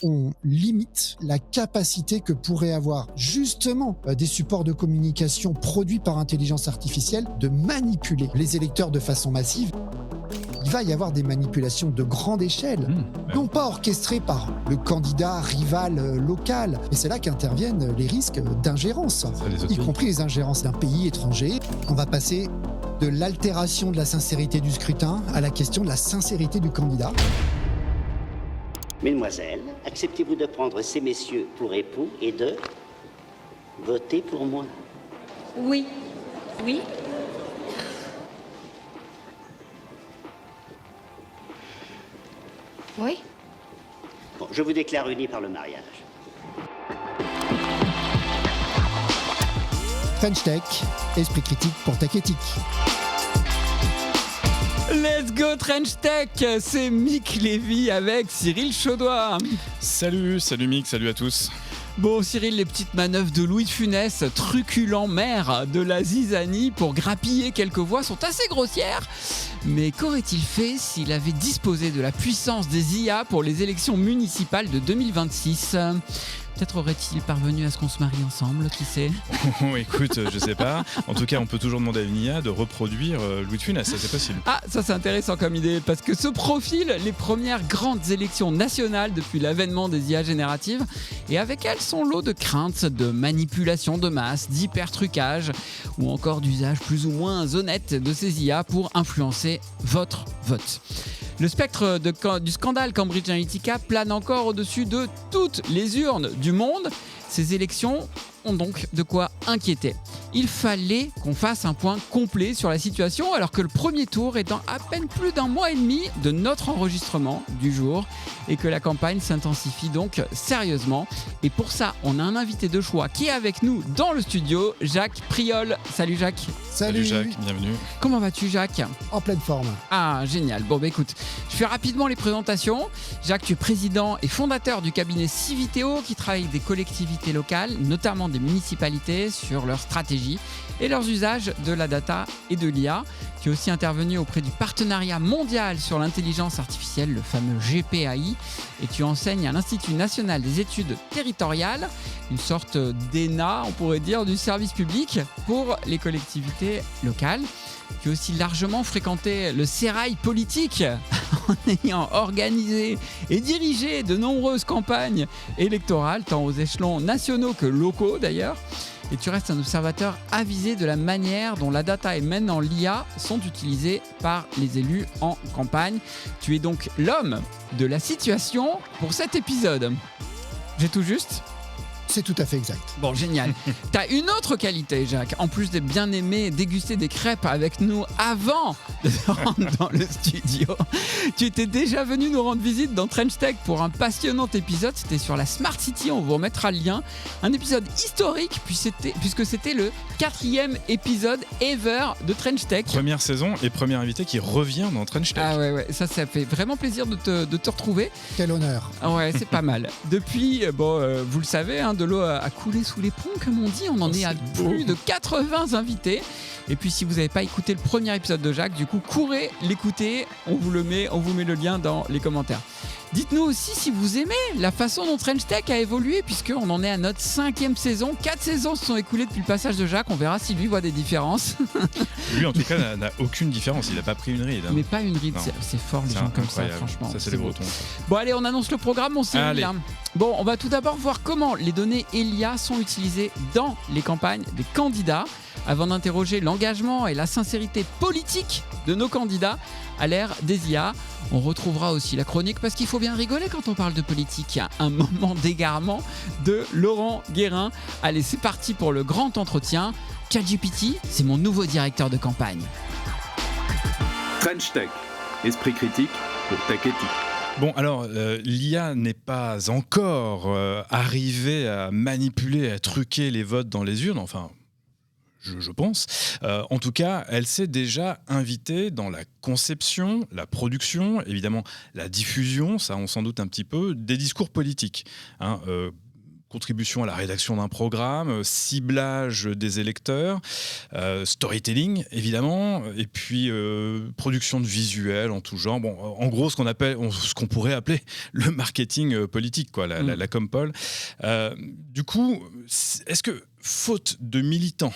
on limite la capacité que pourraient avoir justement des supports de communication produits par intelligence artificielle de manipuler les électeurs de façon massive. Il va y avoir des manipulations de grande échelle, non pas orchestrées par le candidat rival local. Et c'est là qu'interviennent les risques d'ingérence, y compris les ingérences d'un pays étranger. On va passer de l'altération de la sincérité du scrutin à la question de la sincérité du candidat. Mesdemoiselles, acceptez-vous de prendre ces messieurs pour époux et de voter pour moi? Oui. Oui. Oui. Bon, je vous déclare unis par le mariage. French Tech, esprit critique pour Tech Éthique. Let's go Trench Tech, c'est Mick Lévy avec Cyril Chaudoir. Salut Mick, salut à tous. Bon Cyril, les petites manœuvres de Louis de Funès, truculent maire de la zizanie pour grappiller quelques voix sont assez grossières. Mais qu'aurait-il fait s'il avait disposé de la puissance des IA pour les élections municipales de 2026 ? Peut-être aurait-il parvenu à ce qu'on se marie ensemble, qui sait ? Écoute, je sais pas. En tout cas, on peut toujours demander à une IA de reproduire Louis de Funès, ça c'est possible. Ah, ça c'est intéressant comme idée, parce que se profilent les premières grandes élections nationales depuis l'avènement des IA génératives, et avec elles son lot de craintes, de manipulation de masse, d'hyper-trucage, ou encore d'usage plus ou moins honnête de ces IA pour influencer votre vote. Le spectre du scandale Cambridge Analytica plane encore au-dessus de toutes les urnes du monde. Ces élections ont donc de quoi inquiéter. Il fallait qu'on fasse un point complet sur la situation alors que le premier tour est dans à peine plus d'un mois et demi de notre enregistrement du jour et que la campagne s'intensifie donc sérieusement. Et pour ça, on a un invité de choix qui est avec nous dans le studio, Jacques Priol. Salut Jacques. Salut Jacques, bienvenue. Comment vas-tu Jacques ? En pleine forme. Ah, génial. Bon, écoute, je fais rapidement les présentations. Jacques, tu es président et fondateur du cabinet Civiteo qui travaille avec des collectivités locales, notamment des municipalités, sur leur stratégie et leurs usages de la data et de l'IA. Tu es aussi intervenu auprès du partenariat mondial sur l'intelligence artificielle, le fameux GPAI, et tu enseignes à l'Institut national des études territoriales, une sorte d'ENA, on pourrait dire, du service public pour les collectivités locales. Tu as aussi largement fréquenté le sérail politique en ayant organisé et dirigé de nombreuses campagnes électorales, tant aux échelons nationaux que locaux d'ailleurs. Et tu restes un observateur avisé de la manière dont la data et maintenant l'IA sont utilisées par les élus en campagne. Tu es donc l'homme de la situation pour cet épisode. J'ai tout juste ? C'est tout à fait exact. Bon, génial. T'as une autre qualité, Jacques. En plus de bien aimer déguster des crêpes avec nous avant de te rendre dans le studio, tu étais déjà venu nous rendre visite dans Trench Tech pour un passionnant épisode. C'était sur la Smart City, on vous remettra le lien. Un épisode historique puisque c'était le 4e épisode ever de Trench Tech. Première saison et premier invité qui revient dans Trench Tech. Ah ouais, ça fait vraiment plaisir de te retrouver. Quel honneur. Ouais, c'est pas mal. Depuis, vous le savez, de l'eau a coulé sous les ponts, comme on dit. On en est à plus de 80 invités. Et puis, si vous n'avez pas écouté le premier épisode de Jacques, du coup, courez l'écouter. On vous met le lien dans les commentaires. Dites-nous aussi si vous aimez la façon dont Trench Tech a évolué, puisqu'on en est à notre 5e saison. 4 saisons se sont écoulées depuis le passage de Jacques. On verra si lui voit des différences. Lui, en tout cas, n'a aucune différence. Il n'a pas pris une ride. Mais pas une ride. C'est fort, les gens comme ça, franchement. Ça, c'est les Bretons. Bon, allez, on annonce le programme, mon Cyril. Bon, on va tout d'abord voir comment les données ELIA sont utilisées dans les campagnes des candidats, avant d'interroger l'engagement et la sincérité politique de nos candidats à l'ère des IA. On retrouvera aussi la chronique, parce qu'il faut bien rigoler quand on parle de politique. Un moment d'égarement de Laurent Guérin. Allez, c'est parti pour le grand entretien. ChatGPT, c'est mon nouveau directeur de campagne. Trench Tech, esprit critique pour Tech Éthique. Bon, alors, l'IA n'est pas encore arrivée à manipuler, à truquer les votes dans les urnes, enfin... Je pense. En tout cas, elle s'est déjà invitée dans la conception, la production, évidemment la diffusion, ça on s'en doute un petit peu, des discours politiques. contribution à la rédaction d'un programme, ciblage des électeurs, storytelling évidemment, et puis production de visuels en tout genre. Bon, en gros, ce qu'on pourrait appeler le marketing politique, quoi, la compol. Du coup, est-ce que faute de militants,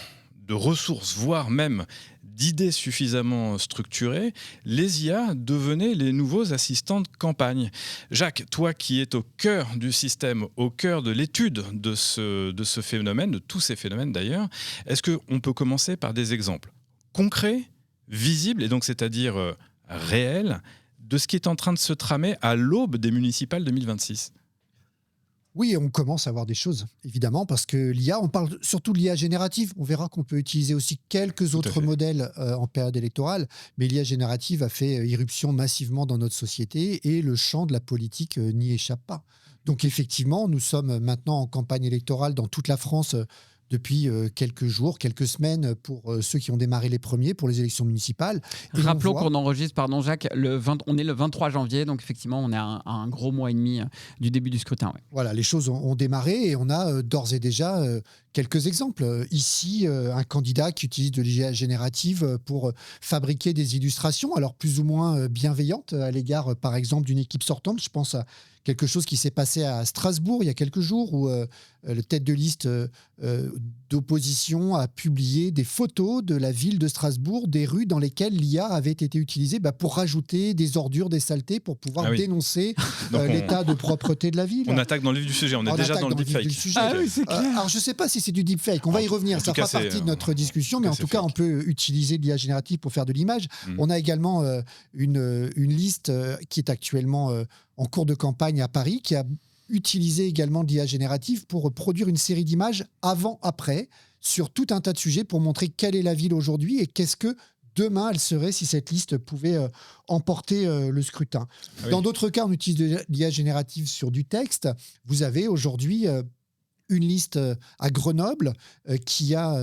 de ressources, voire même d'idées suffisamment structurées, les IA devenaient les nouveaux assistants de campagne. Jacques, toi qui es au cœur du système, au cœur de l'étude de ce phénomène, de tous ces phénomènes d'ailleurs, est-ce qu'on peut commencer par des exemples concrets, visibles, et donc c'est-à-dire réels, de ce qui est en train de se tramer à l'aube des municipales 2026 ? Oui, on commence à voir des choses, évidemment, parce que l'IA, on parle surtout de l'IA générative. On verra qu'on peut utiliser aussi quelques autres modèles en période électorale, mais l'IA générative a fait irruption massivement dans notre société et le champ de la politique n'y échappe pas. Donc effectivement, nous sommes maintenant en campagne électorale dans toute la France depuis quelques jours, quelques semaines pour ceux qui ont démarré les premiers pour les élections municipales. Et rappelons qu'on enregistre, pardon Jacques, on est le 23 janvier, donc effectivement on est à un gros mois et demi du début du scrutin. Ouais. Voilà, les choses ont démarré et on a d'ores et déjà quelques exemples. Ici, un candidat qui utilise de l'IA générative pour fabriquer des illustrations, alors plus ou moins bienveillantes à l'égard, par exemple, d'une équipe sortante. Je pense à quelque chose qui s'est passé à Strasbourg il y a quelques jours où le tête de liste d'opposition a publié des photos de la ville de Strasbourg, des rues dans lesquelles l'IA avait été utilisée pour rajouter des ordures, des saletés, pour pouvoir dénoncer l'état de propreté de la ville. On attaque dans le vif du sujet, on est déjà dans le deepfake. Ah oui, c'est clair. Alors je ne sais pas si c'est du deepfake, on va y revenir, ça fera partie de notre discussion, mais en tout cas on peut utiliser l'IA générative pour faire de l'image. On a également une liste qui est actuellement en cours de campagne à Paris, qui a utilisé également de l'IA générative pour produire une série d'images avant-après sur tout un tas de sujets pour montrer quelle est la ville aujourd'hui et qu'est-ce que demain elle serait si cette liste pouvait emporter le scrutin. Dans d'autres cas, on utilise de l'IA générative sur du texte. Vous avez aujourd'hui une liste à Grenoble qui a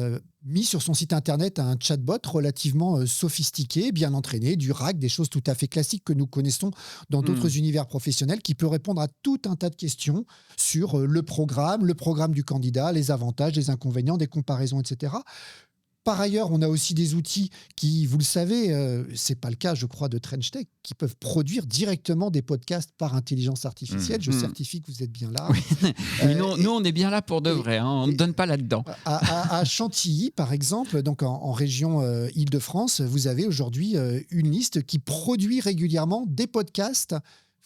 mis sur son site internet un chatbot relativement sophistiqué, bien entraîné, du RAG, des choses tout à fait classiques que nous connaissons dans d'autres univers professionnels, qui peut répondre à tout un tas de questions sur le programme du candidat, les avantages, les inconvénients, des comparaisons, etc. Par ailleurs, on a aussi des outils qui, vous le savez, ce n'est pas le cas, je crois, de TrenchTech, qui peuvent produire directement des podcasts par intelligence artificielle. Je certifie que vous êtes bien là. Oui. Nous, on est bien là pour de vrai. On ne donne pas là-dedans. À Chantilly, par exemple, donc en région Île-de-France, vous avez aujourd'hui une liste qui produit régulièrement des podcasts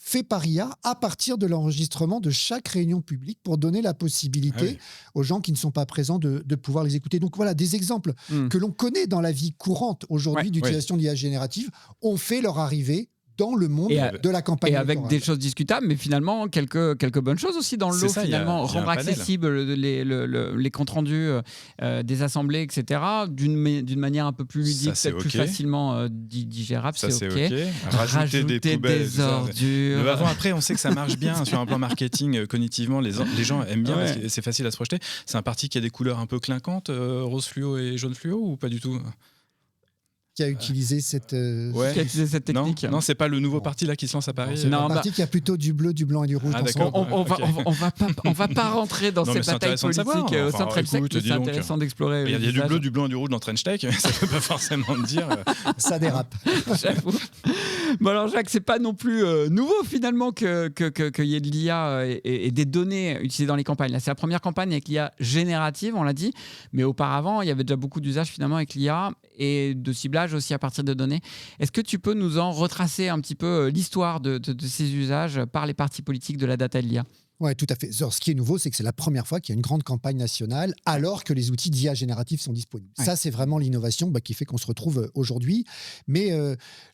fait par IA à partir de l'enregistrement de chaque réunion publique pour donner la possibilité aux gens qui ne sont pas présents de pouvoir les écouter. Donc voilà, des exemples que l'on connaît dans la vie courante aujourd'hui d'utilisation de l'IA générative ont fait leur arrivée dans le monde de la campagne électorale. Et avec des choses discutables, mais finalement quelques bonnes choses aussi dans le lot, finalement, rendre accessible les comptes rendus des assemblées, etc., d'une manière un peu plus ludique, peut-être plus facilement digérable, c'est OK. Rajouter des poubelles, des ordures. Mais après, on sait que ça marche bien sur un plan marketing, cognitivement, les gens aiment bien, parce que c'est facile à se projeter. C'est un parti qui a des couleurs un peu clinquantes, rose fluo et jaune fluo, ou pas du tout ? Qui a utilisé cette technique. Non, c'est pas le nouveau parti là qui se lance à Paris. C'est un parti qui a plutôt du bleu, du blanc et du rouge. On va pas rentrer dans cette bataille politique au sein de TrenchTech. C'est intéressant d'explorer. Il y a du bleu, du blanc et du rouge dans TrenchTech, mais ça ne veut pas forcément dire. Ça dérape. J'avoue. Bon alors Jacques, c'est pas non plus nouveau finalement qu'il y ait de l'IA et des données utilisées dans les campagnes. Là, c'est la première campagne avec l'IA générative, on l'a dit, mais auparavant, il y avait déjà beaucoup d'usages finalement avec l'IA et de ciblage aussi à partir de données. Est-ce que tu peux nous en retracer un petit peu l'histoire de ces usages par les partis politiques de la data et de l'IA ? Oui, tout à fait. Alors, ce qui est nouveau, c'est que c'est la première fois qu'il y a une grande campagne nationale alors que les outils d'IA génératifs sont disponibles. Ça, c'est vraiment l'innovation qui fait qu'on se retrouve aujourd'hui. Mais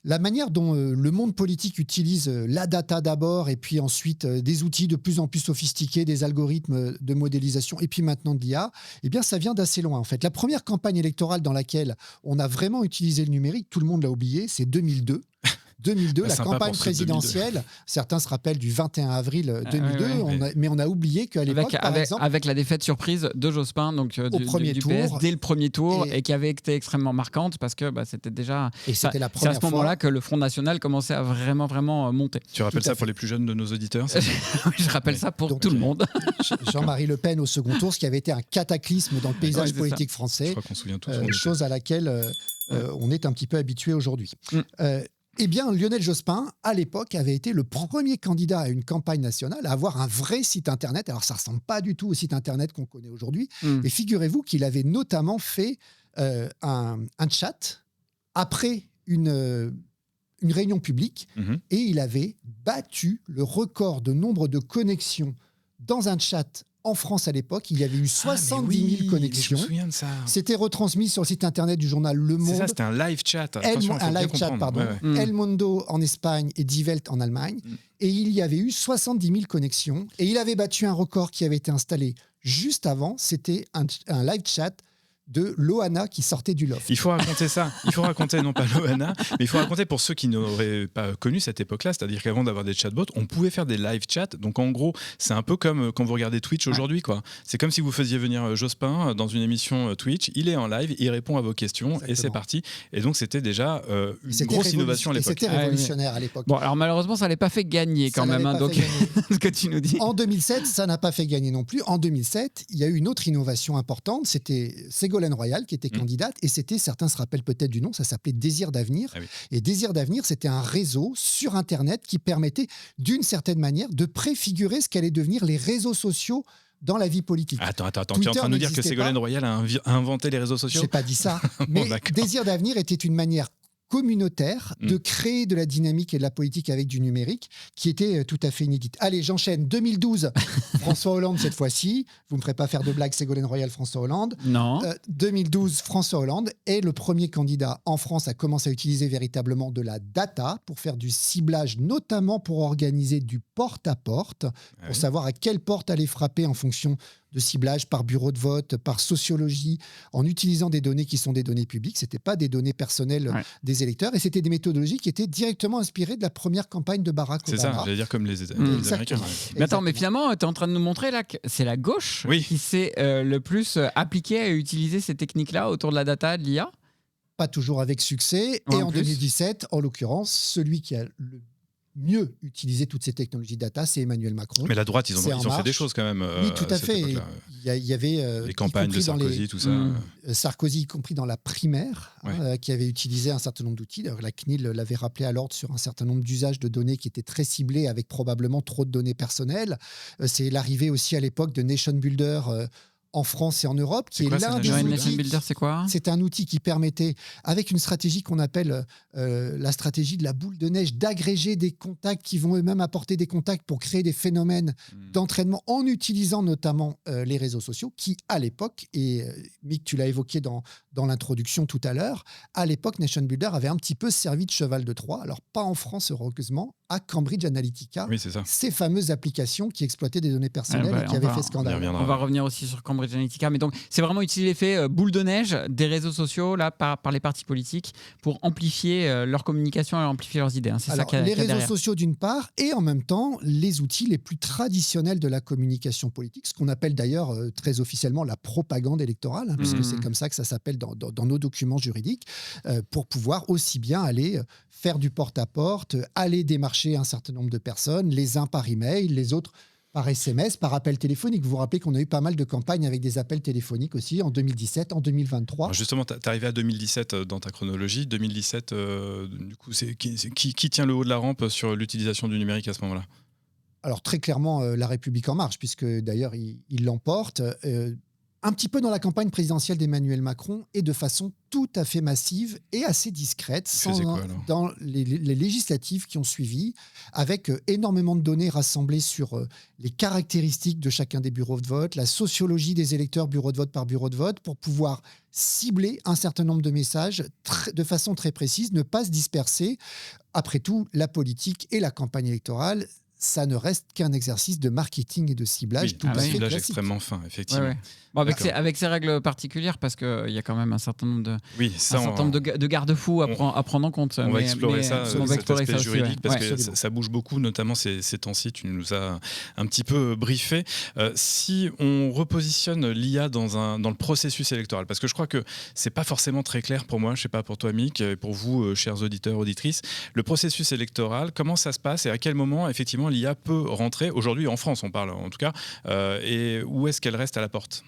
la manière dont le monde politique utilise la data d'abord et puis ensuite des outils de plus en plus sophistiqués, des algorithmes de modélisation et puis maintenant de l'IA, eh bien, ça vient d'assez loin en fait. La première campagne électorale dans laquelle on a vraiment utilisé le numérique, tout le monde l'a oublié, c'est 2002. 2002, la Sympa campagne pour ceux de 2002. présidentielle, certains se rappellent du 21 avril 2002, ouais. mais on a oublié qu'à l'époque, par exemple, avec la défaite surprise de Jospin donc, Au premier du tour. PS dès le premier tour Et- et qui avait été extrêmement marquante parce que c'était déjà... et c'était la C'est à première ce fois. moment-là que le Front National commençait à vraiment monter. Tu rappelles Tout à ça pour les plus jeunes de nos auditeurs c'est ça Oui, je rappelle ça pour Donc, tout le monde. Jean-Marie Le Pen au second tour, ce qui avait été un cataclysme dans le paysage Ouais, c'est politique Je français, crois qu'on se souvient tous. où on était. chose à laquelle on est un petit peu habitué aujourd'hui. Mm. Eh bien, Lionel Jospin, à l'époque, avait été le premier candidat à une campagne nationale à avoir un vrai site Internet. Alors, ça ne ressemble pas du tout au site Internet qu'on connaît aujourd'hui. Mm. Et figurez-vous qu'il avait notamment fait un chat après une réunion publique Mhm. et il avait battu le record de nombre de connexions dans un chat en France à l'époque. Il y avait eu 70 000 Je me connexions. souviens de ça. C'était retransmis sur le site internet du journal Le C'est Monde. ça, c'était un live chat. Attention, faut Un bien live chat, comprendre. pardon. Ouais, ouais. Mm. El Mundo en Espagne et Die Welt en Allemagne. Et il y avait eu 70 000 connexions. Et il avait battu un record qui avait été installé juste avant. C'était un live chat de Loana qui sortait du loft. Il faut raconter ça. Il faut raconter, non pas Loana, mais il faut raconter pour ceux qui n'auraient pas connu cette époque-là, c'est-à-dire qu'avant d'avoir des chatbots, on pouvait faire des live chats. Donc en gros, c'est un peu comme quand vous regardez Twitch aujourd'hui, quoi. C'est comme si vous faisiez venir Jospin dans une émission Twitch. Il est en live, il répond à vos questions et c'est Exactement. parti. Et donc c'était déjà une C'était grosse innovation à et l'époque. c'était révolutionnaire à l'époque. Bon, alors malheureusement, ça ne l'avait pas fait gagner quand Ça même. l'avait pas Donc, fait gagner. ce que tu nous dis. En 2007, ça n'a pas fait gagner non plus. En 2007, il y a eu une autre innovation importante. C'était Ségolène Royal qui était candidate et c'était, certains se rappellent peut-être du nom, ça s'appelait Désir d'avenir. Ah oui. Et Désir d'avenir, c'était un réseau sur Internet qui permettait d'une certaine manière de préfigurer ce qu'allaient devenir les réseaux sociaux dans la vie politique. Attends, tu es en Twitter train de nous dire que n'existait Ségolène pas. Royal a inventé les réseaux Je sociaux n'ai pas dit ça, mais d'accord. Désir d'avenir était une manière communautaire de créer de la dynamique et de la politique avec du numérique qui était tout à fait inédite. Allez, j'enchaîne. 2012, François Hollande cette fois-ci. Vous ne me ferez pas faire de blague, Ségolène Royal, François Hollande. Non. 2012, François Hollande est le premier candidat en France à commencer à utiliser véritablement de la data pour faire du ciblage, notamment pour organiser du porte-à-porte, pour oui. savoir à quelle porte aller frapper en fonction de ciblage par bureau de vote, par sociologie, en utilisant des données qui sont des données publiques. Ce n'étaient pas des données personnelles des électeurs et c'était des méthodologies qui étaient directement inspirées de la première campagne de Barack C'est Obama. ça, j'allais dire comme les Américains. Exactement. Mais attends, mais Exactement. finalement, tu es en train de nous montrer là que c'est la gauche Oui. qui s'est le plus appliquée à utiliser ces techniques-là autour de la data, de l'IA. Pas toujours avec succès. En Et en plus. 2017, en l'occurrence, celui qui a le mieux utilisé toutes ces technologies data, c'est Emmanuel Macron. Mais la droite, ils C'est en ont fait des marche. choses quand même. Oui, tout à cette fait. époque-là. Il y avait Les y campagnes de compris dans Sarkozy, tout ça. Sarkozy, y compris dans la primaire, qui avait utilisé un certain nombre d'outils. D'ailleurs, la CNIL l'avait rappelé à l'ordre sur un certain nombre d'usages de données qui étaient très ciblés avec probablement trop de données personnelles. C'est l'arrivée aussi à l'époque de Nation Builder en France et en Europe, qui C'est est quoi, ça, l'un des Nation Nation outils. Builder, c'est quoi? C'est un outil qui permettait, avec une stratégie qu'on appelle la stratégie de la boule de neige, d'agréger des contacts qui vont eux-mêmes apporter des contacts pour créer des phénomènes d'entraînement en utilisant notamment les réseaux sociaux qui, à l'époque, et Mick, tu l'as évoqué dans l'introduction tout à l'heure, à l'époque, Nation Builder avait un petit peu servi de cheval de Troie, alors pas en France, heureusement, à Cambridge Analytica, Oui, c'est ça. ces fameuses applications qui exploitaient des données personnelles et qui avaient fait On y scandale. reviendra. On va revenir aussi sur Cambridge Analytica, mais donc c'est vraiment utiliser l'effet boule de neige des réseaux sociaux là par les partis politiques pour amplifier leur communication et amplifier leurs idées. Hein. C'est ça Alors, qu'il y a les réseaux derrière. sociaux d'une part, et en même temps les outils les plus traditionnels de la communication politique, ce qu'on appelle d'ailleurs très officiellement la propagande électorale, hein, puisque c'est comme ça que ça s'appelle dans nos documents juridiques, pour pouvoir aussi bien aller faire du porte-à-porte, aller démarcher un certain nombre de personnes, les uns par email, les autres par SMS, par appel téléphonique. Vous vous rappelez qu'on a eu pas mal de campagnes avec des appels téléphoniques aussi en 2017, en 2023. Alors justement, tu es arrivé à 2017 dans ta chronologie. 2017, du coup, qui tient le haut de la rampe sur l'utilisation du numérique à ce moment-là? Alors très clairement, La République En Marche, puisque d'ailleurs il l'emporte, un petit peu dans la campagne présidentielle d'Emmanuel Macron et de façon tout à fait massive et assez discrète, faisait quoi, alors dans les législatives qui ont suivi, avec énormément de données rassemblées sur les caractéristiques de chacun des bureaux de vote, la sociologie des électeurs bureau de vote par bureau de vote, pour pouvoir cibler un certain nombre de messages de façon très précise, ne pas se disperser. Après tout, la politique et la campagne électorale, ça ne reste qu'un exercice de marketing et de ciblage Oui, tout à un fait ciblage classique. extrêmement fin, effectivement. Ouais. Bon, avec, D'accord. avec ces règles particulières, parce qu'il y a quand même un certain nombre de, Oui, ça, de garde-fous à prendre en compte. on va explorer ça, on va cet explorer aspect ça aussi, juridique, parce que absolument. ça bouge beaucoup, notamment ces temps-ci. Tu nous as un petit peu briefé. Si on repositionne l'IA dans le processus électoral, parce que je crois que c'est pas forcément très clair pour moi, je sais pas pour toi, Mick, et pour vous, chers auditeurs, auditrices, le processus électoral, comment ça se passe et à quel moment, effectivement, l'IA peut rentrer, aujourd'hui en France, on parle en tout cas, et où est-ce qu'elle reste à la porte ?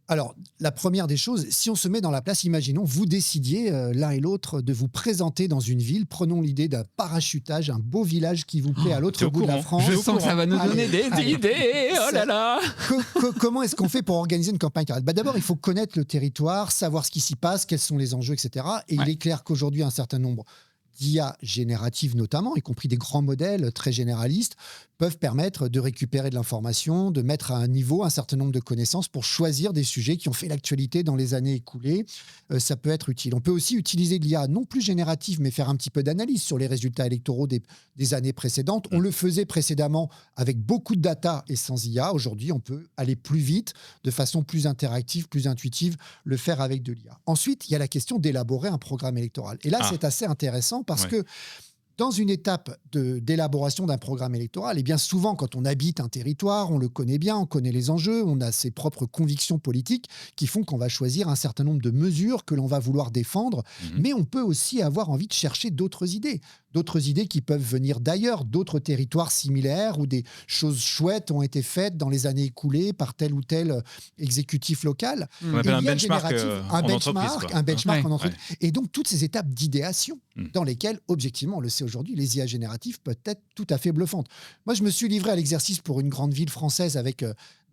Alors, la première des choses, si on se met dans la place, imaginons, vous décidiez l'un et l'autre de vous présenter dans une ville. Prenons l'idée d'un parachutage, un beau village qui vous plaît à l'autre t'es au bout de la courant. France. Je sens que ça va nous donner des Allez. idées. Oh là là. Comment est-ce qu'on fait pour organiser une campagne électorale ? D'abord, il faut connaître le territoire, savoir ce qui s'y passe, quels sont les enjeux, etc. Et il est clair qu'aujourd'hui, un certain nombre d'IA génératives notamment, y compris des grands modèles très généralistes, peuvent permettre de récupérer de l'information, de mettre à un niveau un certain nombre de connaissances pour choisir des sujets qui ont fait l'actualité dans les années écoulées. Ça peut être utile. On peut aussi utiliser de l'IA non plus générative, mais faire un petit peu d'analyse sur les résultats électoraux des années précédentes. On le faisait précédemment avec beaucoup de data et sans IA. Aujourd'hui, on peut aller plus vite, de façon plus interactive, plus intuitive, le faire avec de l'IA. Ensuite, il y a la question d'élaborer un programme électoral. Et là, c'est assez intéressant parce que dans une étape d'élaboration d'un programme électoral, et bien souvent, quand on habite un territoire, on le connaît bien, on connaît les enjeux, on a ses propres convictions politiques qui font qu'on va choisir un certain nombre de mesures que l'on va vouloir défendre. Mais on peut aussi avoir envie de chercher d'autres idées qui peuvent venir d'ailleurs, d'autres territoires similaires où des choses chouettes ont été faites dans les années écoulées par tel ou tel exécutif local. On appelle un benchmark Un benchmark en entreprise. Ouais. Et donc, toutes ces étapes d'idéation dans lesquelles, objectivement, on le sait aujourd'hui, les IA génératives peuvent être tout à fait bluffantes. Moi, je me suis livré à l'exercice pour une grande ville française avec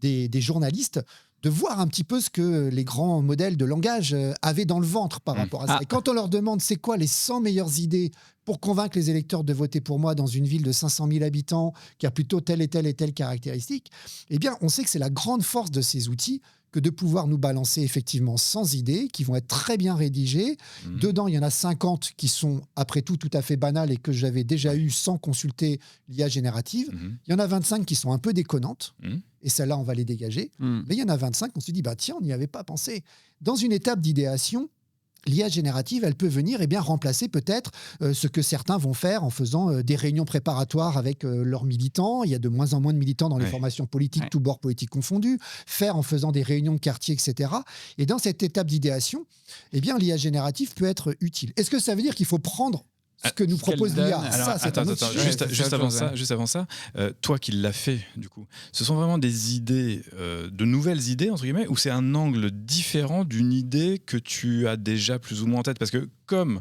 des journalistes, de voir un petit peu ce que les grands modèles de langage avaient dans le ventre par rapport à ça. Et quand on leur demande c'est quoi les 100 meilleures idées pour convaincre les électeurs de voter pour moi dans une ville de 500 000 habitants qui a plutôt telle et telle caractéristique, eh bien, on sait que c'est la grande force de ces outils que de pouvoir nous balancer effectivement 100 idées qui vont être très bien rédigées. Dedans, il y en a 50 qui sont, après tout à fait banales et que j'avais déjà eu sans consulter l'IA générative. Il y en a 25 qui sont un peu déconnantes. Et celles-là, on va les dégager. Mais il y en a 25, on se dit, bah, tiens, on n'y avait pas pensé. Dans une étape d'idéation, l'IA générative, elle peut venir remplacer peut-être ce que certains vont faire en faisant des réunions préparatoires avec leurs militants. Il y a de moins en moins de militants dans les formations politiques, tous bords politiques confondus. Faire en faisant des réunions de quartier, etc. Et dans cette étape d'idéation, eh bien, l'IA générative peut être utile. Est-ce que ça veut dire qu'il faut prendre ce que nous propose l'IA? Juste avant ça, toi qui l'as fait, du coup, ce sont vraiment des idées, de nouvelles idées, entre guillemets, ou c'est un angle différent d'une idée que tu as déjà plus ou moins en tête? Parce que comme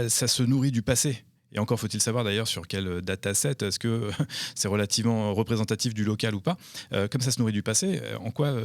ça se nourrit du passé, et encore faut-il savoir d'ailleurs sur quel dataset, est-ce que c'est relativement représentatif du local ou pas, comme ça se nourrit du passé, en quoi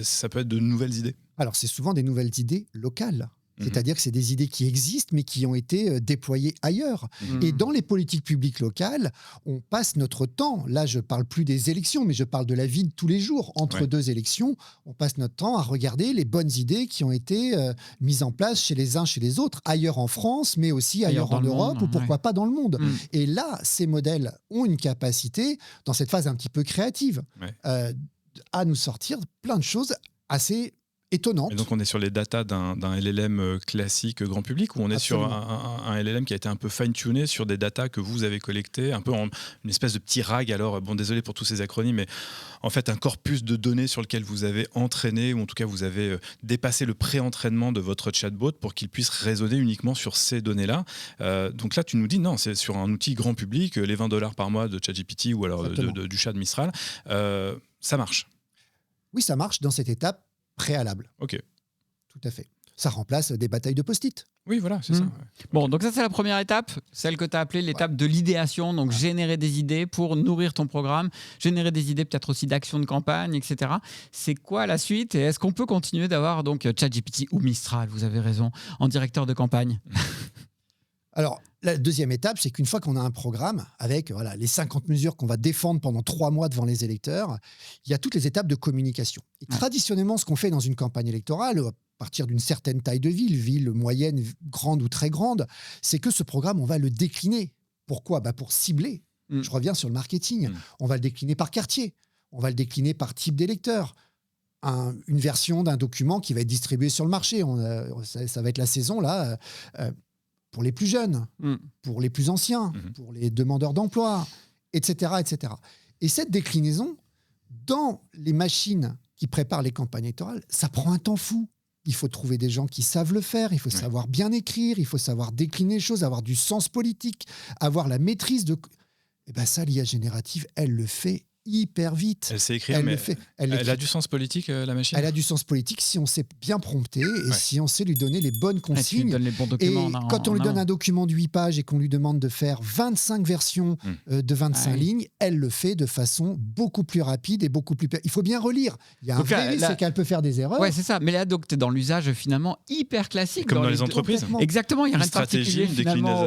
ça peut être de nouvelles idées? Alors, c'est souvent des nouvelles idées locales. C'est-à-dire que c'est des idées qui existent, mais qui ont été déployées ailleurs. Et dans les politiques publiques locales, on passe notre temps, là je ne parle plus des élections, mais je parle de la vie de tous les jours, entre deux élections, on passe notre temps à regarder les bonnes idées qui ont été mises en place chez les uns, chez les autres, ailleurs en France, mais aussi ailleurs en Europe, ou pourquoi pas dans le monde. Et là, ces modèles ont une capacité, dans cette phase un petit peu créative, à nous sortir plein de choses assez étonnante. Et donc on est sur les datas d'un LLM classique grand public, ou on est Absolument. sur un LLM qui a été un peu fine-tuné sur des datas que vous avez collectées, un peu en une espèce de petit RAG, alors bon, désolé pour tous ces acronymes, mais en fait un corpus de données sur lequel vous avez entraîné, ou en tout cas vous avez dépassé le pré-entraînement de votre chatbot pour qu'il puisse raisonner uniquement sur ces données-là. Donc là tu nous dis non, c'est sur un outil grand public, les $20 par mois de ChatGPT ou alors du chat de Mistral, ça marche. Oui, ça marche dans cette étape préalable. Ok. Tout à fait. Ça remplace des batailles de post-it. Oui, voilà, c'est ça. Ouais. Bon, donc ça, c'est la première étape, celle que tu as appelée l'étape de l'idéation. Donc, générer des idées pour nourrir ton programme, générer des idées peut-être aussi d'action de campagne, etc. C'est quoi la suite? Et est-ce qu'on peut continuer d'avoir donc ChatGPT ou Mistral, vous avez raison, en directeur de campagne? Alors, la deuxième étape, c'est qu'une fois qu'on a un programme avec les 50 mesures qu'on va défendre pendant 3 mois devant les électeurs, il y a toutes les étapes de communication. Et traditionnellement, ce qu'on fait dans une campagne électorale, à partir d'une certaine taille de ville moyenne, grande ou très grande, c'est que ce programme, on va le décliner. Pourquoi ? Pour cibler Je reviens sur le marketing. On va le décliner par quartier. On va le décliner par type d'électeur. Une version d'un document qui va être distribué sur le marché. Ça va être la saison, là, pour les plus jeunes, pour les plus anciens, pour les demandeurs d'emploi, etc., etc. Et cette déclinaison, dans les machines qui préparent les campagnes électorales, ça prend un temps fou. Il faut trouver des gens qui savent le faire, il faut savoir bien écrire, il faut savoir décliner les choses, avoir du sens politique, avoir la maîtrise de... Et bien ça, l'IA générative, elle le fait hyper vite. Elle sait écrire, mais elle a du sens politique, la machine ? Elle a du sens politique si on sait bien prompter et si on sait lui donner les bonnes consignes. Et tu lui donnes les bons documents. Et quand on lui donne un document de 8 pages et qu'on lui demande de faire 25 versions de 25 lignes, elle le fait de façon beaucoup plus rapide et beaucoup plus... Il faut bien relire. Il y a un vrai risque, c'est qu'elle peut faire des erreurs. Ouais, c'est ça. Mais là, donc, tu es dans l'usage finalement hyper classique. Comme dans les entreprises. Exactement. Il n'y a rien de particulier finalement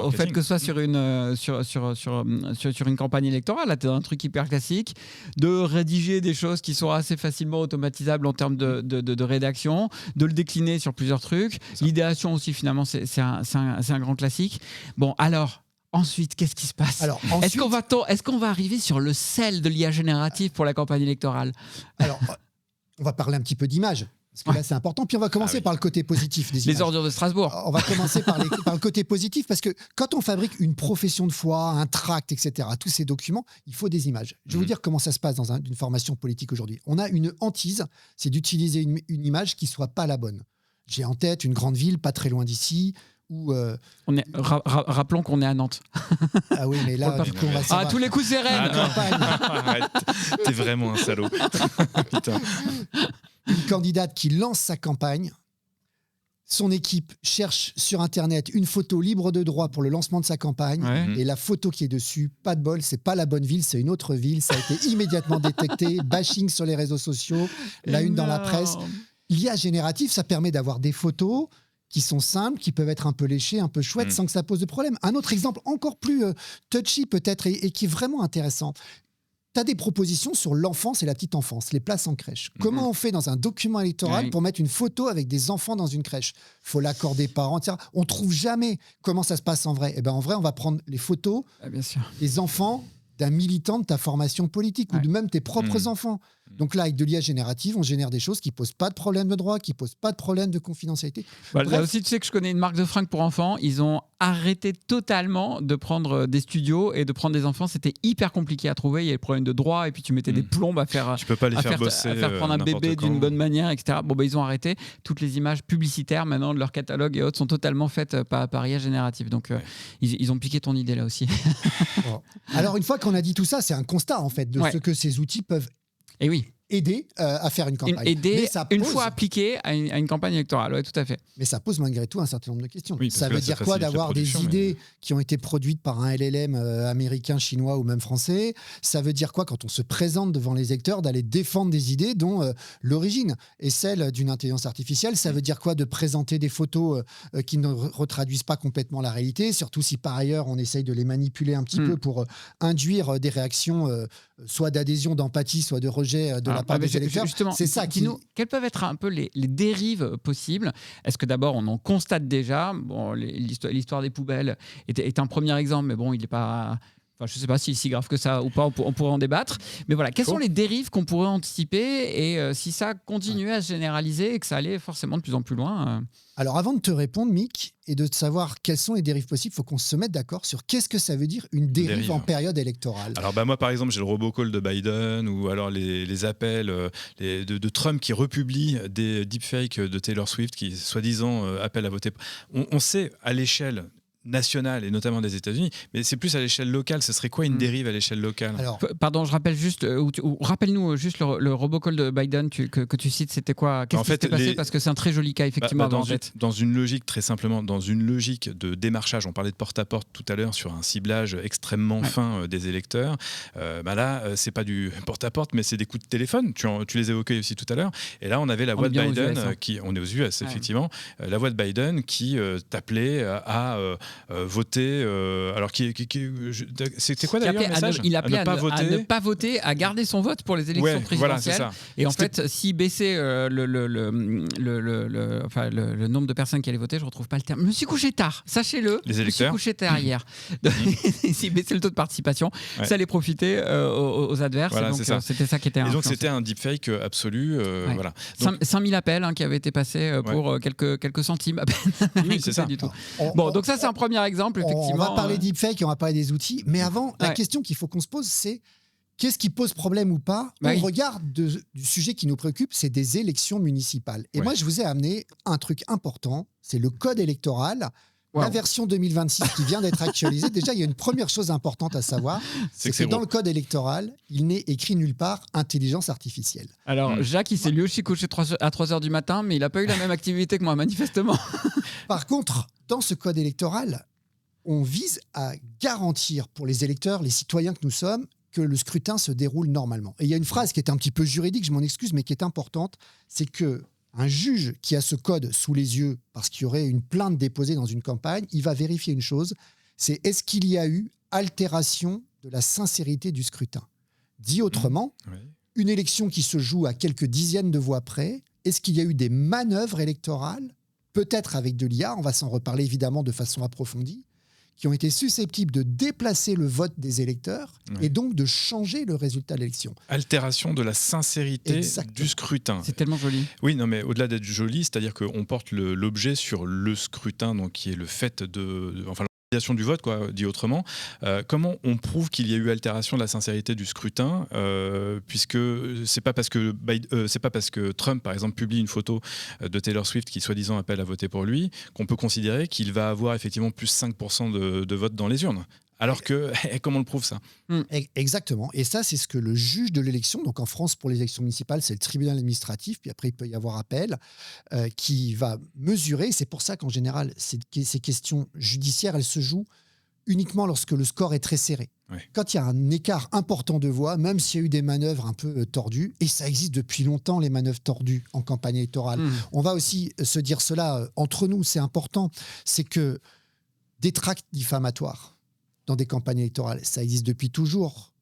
au fait que ce soit sur une campagne électorale. Là, tu es dans un truc hyper classique, de rédiger des choses qui sont assez facilement automatisables en termes de rédaction, de le décliner sur plusieurs trucs. L'idéation aussi, finalement, c'est un grand classique. Bon, alors, ensuite, qu'est-ce qui se passe ? Est-ce qu'on va arriver sur le sel de l'IA générative pour la campagne électorale ? Alors, on va parler un petit peu d'image. Parce que là, c'est important. Puis on va commencer par le côté positif des images. Les ordures de Strasbourg. On va commencer par le côté positif parce que quand on fabrique une profession de foi, un tract, etc., tous ces documents, il faut des images. Je vais vous dire comment ça se passe dans une formation politique aujourd'hui. On a une hantise, c'est d'utiliser une image qui ne soit pas la bonne. J'ai en tête une grande ville, pas très loin d'ici, où... Rappelons qu'on est à Nantes. Ah oui, mais là, du coup, on va savoir. À tous les coups, c'est Rennes. Arrête, t'es vraiment un salaud. Putain. Une candidate qui lance sa campagne, son équipe cherche sur Internet une photo libre de droit pour le lancement de sa campagne, et la photo qui est dessus, pas de bol, c'est pas la bonne ville, c'est une autre ville, ça a été immédiatement détecté, bashing sur les réseaux sociaux, la une dans la presse. L'IA générative, ça permet d'avoir des photos qui sont simples, qui peuvent être un peu léchées, un peu chouettes, sans que ça pose de problème. Un autre exemple encore plus touchy peut-être et qui est vraiment intéressant. Tu as des propositions sur l'enfance et la petite enfance, les places en crèche. Comment on fait dans un document électoral pour mettre une photo avec des enfants dans une crèche ? Il faut l'accord des parents, etc. On ne trouve jamais comment ça se passe en vrai. Et ben en vrai, on va prendre les photos des enfants d'un militant de ta formation politique ou de même tes propres enfants. Donc là, avec de l'IA générative, on génère des choses qui ne posent pas de problème de droit, qui ne posent pas de problème de confidentialité. Là aussi, tu sais que je connais une marque de fringues pour enfants. Ils ont arrêté totalement de prendre des studios et de prendre des enfants. C'était hyper compliqué à trouver. Il y avait des problèmes de droit et puis tu mettais des plombes à faire, tu peux pas les faire bosser, à faire prendre un bébé d'une bonne manière, etc. Bon, ils ont arrêté. Toutes les images publicitaires maintenant de leur catalogue et autres sont totalement faites par IA générative. Donc, ils ont piqué ton idée là aussi. Alors, une fois qu'on a dit tout ça, c'est un constat en fait de ce que ces outils peuvent aider à faire une campagne. Aider une fois appliqué à une campagne électorale, oui, tout à fait. Mais ça pose malgré tout un certain nombre de questions. Oui, ça veut dire quoi d'avoir des idées qui ont été produites par un LLM américain, chinois ou même français ? Ça veut dire quoi quand on se présente devant les électeurs d'aller défendre des idées dont l'origine est celle d'une intelligence artificielle ? Ça veut dire quoi de présenter des photos qui ne retraduisent pas complètement la réalité, surtout si par ailleurs on essaye de les manipuler un petit peu pour induire des réactions soit d'adhésion, d'empathie, soit de rejet de la part des électeurs. C'est ça qui nous... Quelles peuvent être un peu les dérives possibles ? Est-ce que d'abord on en constate déjà ? Bon, l'histoire des poubelles est un premier exemple, mais bon, il n'est pas... Enfin, je ne sais pas si grave que ça ou pas, on pourrait en débattre. Mais voilà, quelles sont les dérives qu'on pourrait anticiper et si ça continuait à se généraliser et que ça allait forcément de plus en plus loin Alors, avant de te répondre, Mick, et de savoir quelles sont les dérives possibles, il faut qu'on se mette d'accord sur qu'est-ce que ça veut dire une dérive en période électorale. Alors, moi, par exemple, j'ai le robocall de Biden ou alors les appels de Trump qui republie des deepfakes de Taylor Swift qui, soi-disant, appellent à voter. On sait à l'échelle nationale et notamment des États-Unis, mais c'est plus à l'échelle locale. Ce serait quoi une dérive à l'échelle locale ? Alors, pardon, je rappelle juste, rappelle-nous juste le robocall de Biden que tu cites, c'était quoi ? Qu'est-ce qui s'était passé ? Parce que c'est un très joli cas, effectivement. Dans une logique, très simplement, dans une logique de démarchage, on parlait de porte-à-porte tout à l'heure sur un ciblage extrêmement fin des électeurs. Là, c'est pas du porte-à-porte, mais c'est des coups de téléphone. Tu les évoquais aussi tout à l'heure. Et là, on avait la voix de Biden, on est aux US, effectivement, la voix de Biden qui t'appelait à voter. Alors, c'était quoi d'ailleurs le message? Il appelait à ne pas voter, à garder son vote pour les élections présidentielles. Voilà, et en fait, s'il baissait le nombre de personnes qui allaient voter, je ne retrouve pas le terme. Je me suis couché tard, sachez-le. Les électeurs. Je me suis couché tard hier. S'il baissait le taux de participation, ça allait profiter aux adverses. Voilà, donc, c'était ça qui était et donc, influencé. c'était un deepfake absolu. Voilà. Donc, 5000 appels qui avaient été passés pour quelques centimes à peine. Oui, c'est ça. Du tout. Donc ça, c'est un premier exemple, effectivement. On va parler deepfake et on va parler des outils. Mais avant, la question qu'il faut qu'on se pose, c'est qu'est-ce qui pose problème ou pas au regard du sujet qui nous préoccupe, c'est des élections municipales. Et moi, je vous ai amené un truc important, c'est le code électoral. La version 2026 qui vient d'être actualisée. Déjà, il y a une première chose importante à savoir, c'est que dans le code électoral, il n'est écrit nulle part intelligence artificielle. Alors, Jacques, il s'est lui aussi couché à 3h du matin, mais il n'a pas eu la même activité que moi, manifestement. Par contre, dans ce code électoral, on vise à garantir pour les électeurs, les citoyens que nous sommes, que le scrutin se déroule normalement. Et il y a une phrase qui est un petit peu juridique, je m'en excuse, mais qui est importante, c'est que un juge qui a ce code sous les yeux, parce qu'il y aurait une plainte déposée dans une campagne, il va vérifier une chose, c'est est-ce qu'il y a eu altération de la sincérité du scrutin. Dit autrement, une élection qui se joue à quelques dizaines de voix près, est-ce qu'il y a eu des manœuvres électorales, peut-être avec de l'IA, on va s'en reparler évidemment de façon approfondie, qui ont été susceptibles de déplacer le vote des électeurs et donc de changer le résultat de l'élection. Altération de la sincérité du scrutin. C'est tellement joli. Oui, non, mais au-delà d'être joli, c'est-à-dire qu'on porte l'objet sur le scrutin, donc qui est le fait l'organisation du vote, quoi, dit autrement. Comment on prouve qu'il y a eu altération de la sincérité du scrutin, puisque c'est pas parce que Trump, par exemple, publie une photo de Taylor Swift qui soi-disant appelle à voter pour lui, qu'on peut considérer qu'il va avoir effectivement plus 5% de vote dans les urnes. Alors que, comment on le prouve ça? Exactement. Et ça, c'est ce que le juge de l'élection, donc en France pour les élections municipales, c'est le tribunal administratif, puis après il peut y avoir appel, qui va mesurer. C'est pour ça qu'en général, ces questions judiciaires, elles se jouent uniquement lorsque le score est très serré. Quand il y a un écart important de voix, même s'il y a eu des manœuvres un peu tordues, et ça existe depuis longtemps, les manœuvres tordues en campagne électorale. On va aussi se dire cela entre nous, c'est important, c'est que des tracts diffamatoires, dans des campagnes électorales, ça existe depuis toujours.